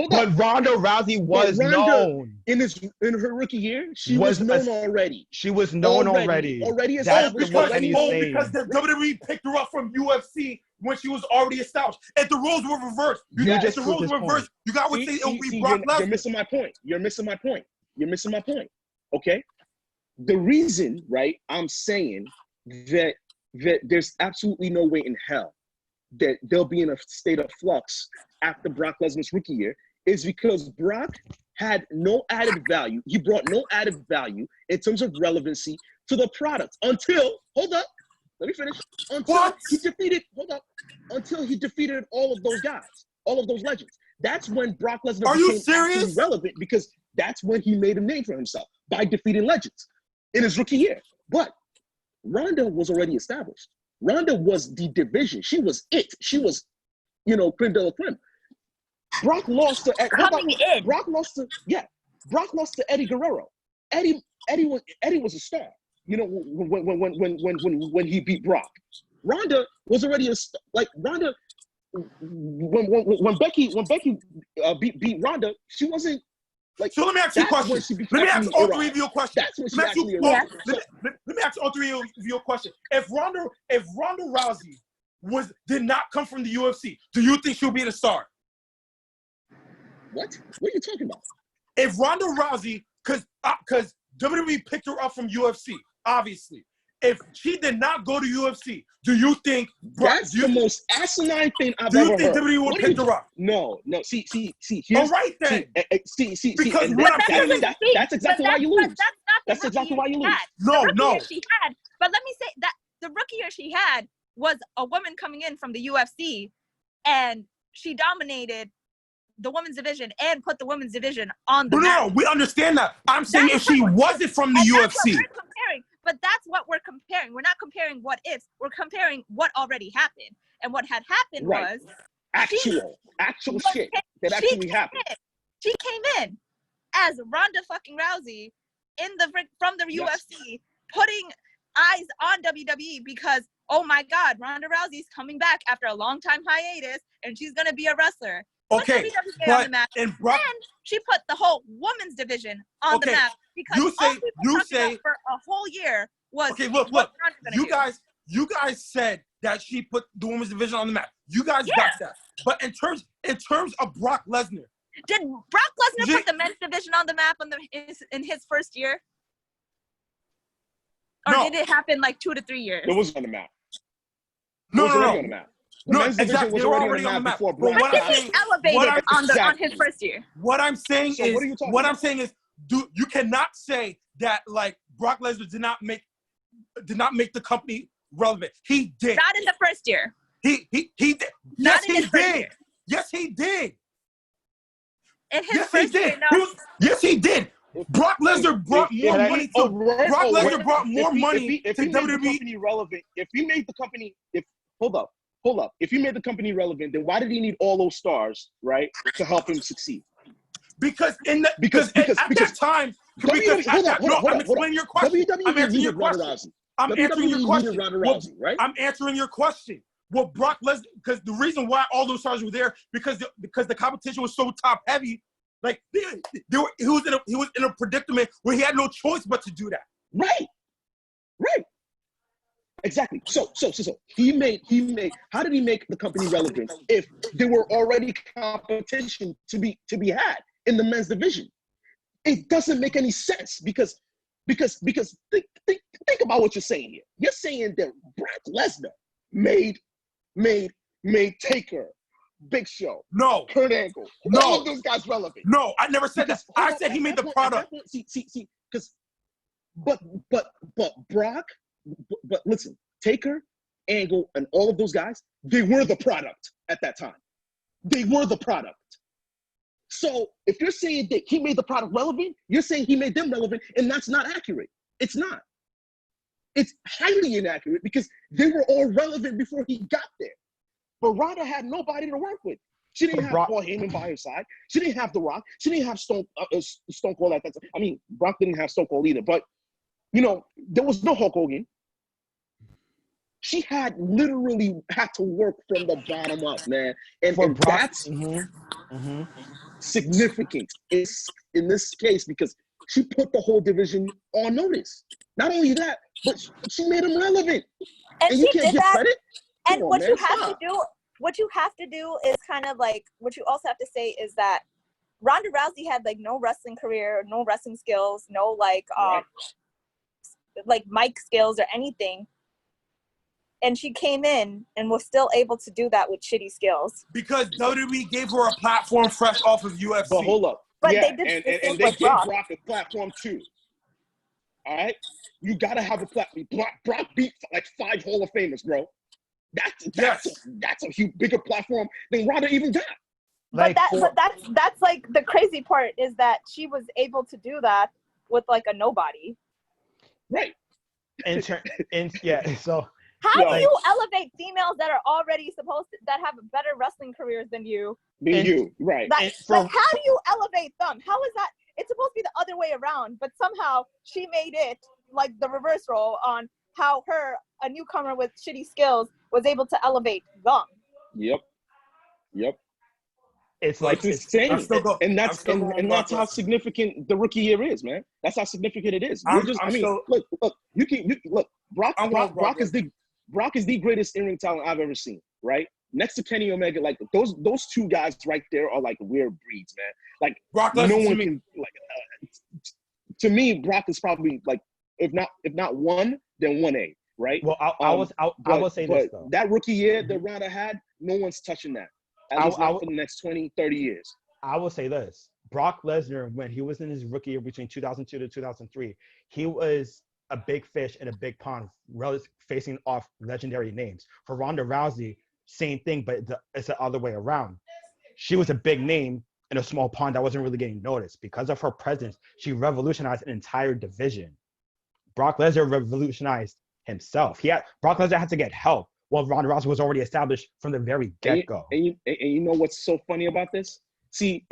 But Ronda Rousey was known. In her rookie year, she was known already. She was known already. That's because the WWE picked her up from UFC when she was already established. If the roles were reversed, you got what say it would be Brock Lesnar. You're missing my point. Okay? The reason, right, I'm saying that there's absolutely no way in hell that they'll be in a state of flux after Brock Lesnar's rookie year is because Brock had no added value. He brought no added value in terms of relevancy to the product until he defeated all of those guys, all of those legends. That's when Brock Lesnar became relevant because that's when he made a name for himself by defeating legends in his rookie year. But Ronda was already established. Ronda was the division. She was it. She was, creme de la creme. Brock lost to Eddie Guerrero. Eddie was a star. When he beat Brock. Ronda was already a star. Like Ronda, when Becky beat Ronda, she wasn't. Like, so let me ask you a question. Let me ask all three of you a question. Let me ask all three of you a question. If Ronda Rousey did not come from the UFC, do you think she'll be the star? What are you talking about? If Ronda Rousey, because WWE picked her up from UFC, obviously. If she did not go to UFC, do you think that's the most asinine thing I've ever heard? Do you think WWE would pick her up? No. See. All right then. Because that's exactly why you lose. That's exactly why you lose. No. She had, but let me say that the rookie year she had was a woman coming in from the UFC, and she dominated the women's division and put the women's division on the map. No, we understand that. I'm saying if she wasn't from the UFC. But that's what we're comparing. We're not comparing what ifs. We're comparing what already happened. And what had happened was actual shit that actually happened. She came in as Ronda fucking Rousey from the UFC, putting eyes on WWE because, oh my God, Ronda Rousey's coming back after a long time hiatus and she's gonna be a wrestler. Okay, on the map. And she put the whole women's division on the map because you all say people you talked say about for a whole year was okay. Look, what Ronda's gonna you do. you guys said that she put the women's division on the map. You guys Yeah. got that. But in terms of Brock Lesnar, Did Brock Lesnar put the men's division on the map in his first year? Or No. did it happen like 2 to 3 years? It was on the map. No. On the map. The men's division Exactly. was They were already on the map before Brock. But did he elevated on his first year? What I'm saying So is, what are you talking what about? I'm saying is, you cannot say that like Brock Lesnar did not make the company relevant. He did. Not in the first year. He did. Not Yes, in he his first did. year. Yes, he did. In his Yes, he first year, did. no. Yes, he did. Brock Lesnar brought more money to Brock Lesnar brought more money to WWE. Relevant, if he made the company, hold up, if he made the company relevant, then why did he need all those stars, right, to help him succeed? Because at that time, I'm explaining your question. I'm answering your question. I'm answering your question. Right? I'm answering your question. Well, Brock Lesnar, because the reason why all those stars were there, because the competition was so top heavy, like he was in a predicament where he had no choice but to do that. Right. Exactly. So he made. How did he make the company relevant if there were already competition to be had in the men's division? It doesn't make any sense because think about what you're saying here. You're saying that Brock Lesnar made Taker, Big Show, No, Kurt Angle, all of those guys relevant. No, I never said that. I said he made the product. See, because but Brock, but listen, Taker, Angle, and all of those guys, they were the product at that time. They were the product. So if you're saying that he made the product relevant, you're saying he made them relevant, and that's not accurate. It's not. It's highly inaccurate because they were all relevant before he got there. But Ronda had nobody to work with. She didn't have Paul Heyman by her side. She didn't have The Rock. She didn't have Stone Cold at that time. I mean, Brock didn't have Stone Cold either. But, there was no Hulk Hogan. She literally had to work from the bottom up, man. And that's significant in this case because she put the whole division on notice. Not only that, but she made them relevant. And you can't give credit? And what you have to do is kind of like, what you also have to say is that Ronda Rousey had like no wrestling career, no wrestling skills, no like mic skills or anything. And she came in and was still able to do that with shitty skills. Because WWE gave her a platform fresh off of UFC. But hold up. But yeah, they did and they gave Brock a platform too. All right? You got to have a platform. Brock beat like 5 Hall of Famers, bro. That's a huge, bigger platform than Ronda even got. But that's like the crazy part is that she was able to do that with like a nobody. Right. So how do you elevate females that are already that have better wrestling careers than you? Right. Like how do you elevate them? How is that? It's supposed to be the other way around, but somehow she made it like the reverse role on how a newcomer with shitty skills was able to elevate them. Yep. It's like insane. And that's how significant the rookie year is, man. That's how significant it is. Look, Brock is the greatest in-ring talent I've ever seen, right? Next to Kenny Omega, like those two guys right there are like weird breeds, man. Like Brock no one can to me, Brock is probably like if not 1, then 1A, right? Well, I will say this though. That rookie year that Ronda had, no one's touching that. At least not for the next 20, 30 years. I will say this. Brock Lesnar, when he was in his rookie year between 2002 to 2003, he was a big fish in a big pond, facing off legendary names. For Ronda Rousey, same thing, but it's the other way around. She was a big name in a small pond that wasn't really getting noticed. Because of her presence, she revolutionized an entire division. Brock Lesnar revolutionized himself. Brock Lesnar had to get help. Well, Ronda Rousey was already established from the very get-go. And you know what's so funny about this? See,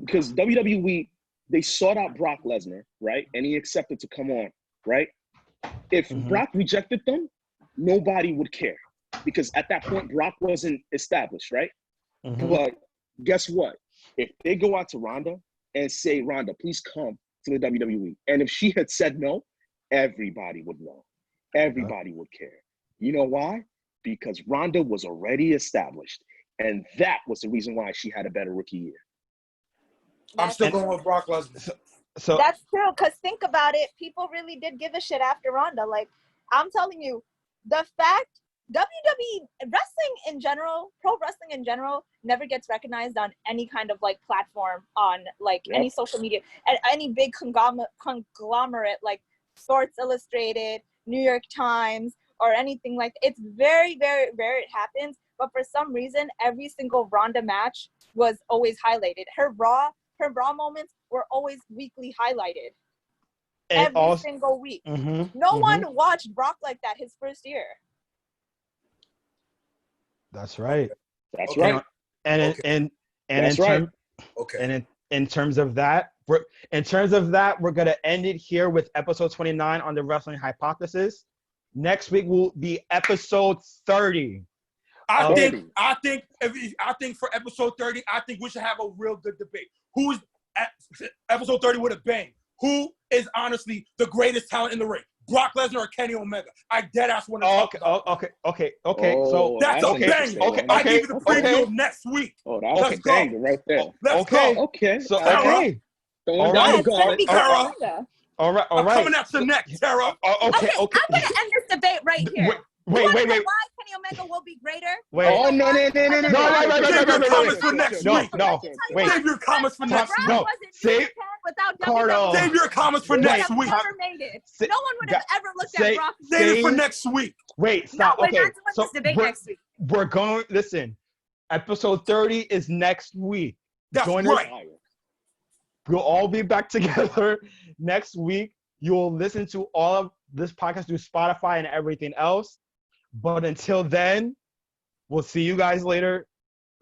because WWE, they sought out Brock Lesnar, right? And he accepted to come on, right? If Brock rejected them, nobody would care. Because at that point, Brock wasn't established, right? But guess what? If they go out to Ronda and say, Ronda, please come to the WWE. And if she had said no, everybody would know. Everybody would care. You know why? Because Ronda was already established. And that was the reason why she had a better rookie year. I'm still going with Brock Lesnar. So that's true, because think about it. People really did give a shit after Ronda. Like, I'm telling you, the fact WWE wrestling in general, pro wrestling in general, never gets recognized on any kind of like platform on like any social media, and any big conglomerate like Sports Illustrated, New York Times, or anything like that. It's very, very rare it happens. But for some reason, every single Ronda match was always highlighted. Her Raw moments were always weekly highlighted. and Every single week. No one watched Brock like that his first year. That's right. That's right. And in terms of that, we're gonna end it here with episode 29 on the Wrestling Hypothesis. Next week will be episode 30. I think for episode 30, I think we should have a real good debate. Who's at episode 30 with a bang? Who is honestly the greatest talent in the ring? Brock Lesnar or Kenny Omega? I deadass want to talk about. Okay. Oh, So that's a banger. I give you the preview of next week. Oh, that's a banger right there. Let's go. Okay. So Tara. All right. Tara. All right. I'm coming at your neck, Tara. Okay. I'm gonna end this debate right here. Wait. Why Kenny Omega will be greater? Wait. Oh, no. Save your comments for next week. No. Wait. Save your comments for next week. No. Save Cardo. Save your comments for next week. Never made it. No one would have ever looked at Brock. Save it for next week. Wait, stop. No, we're not doing this debate next week. We're going. Listen, episode 30 is next week. That's right. We'll all be back together next week. You'll listen to all of this podcast through Spotify and everything else. But until then, we'll see you guys later,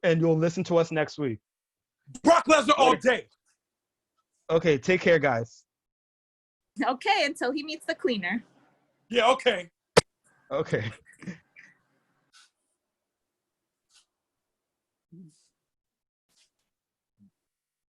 and you'll listen to us next week. Brock Lesnar all day. Okay, take care, guys. Okay, until he meets the cleaner. Yeah, okay. Okay.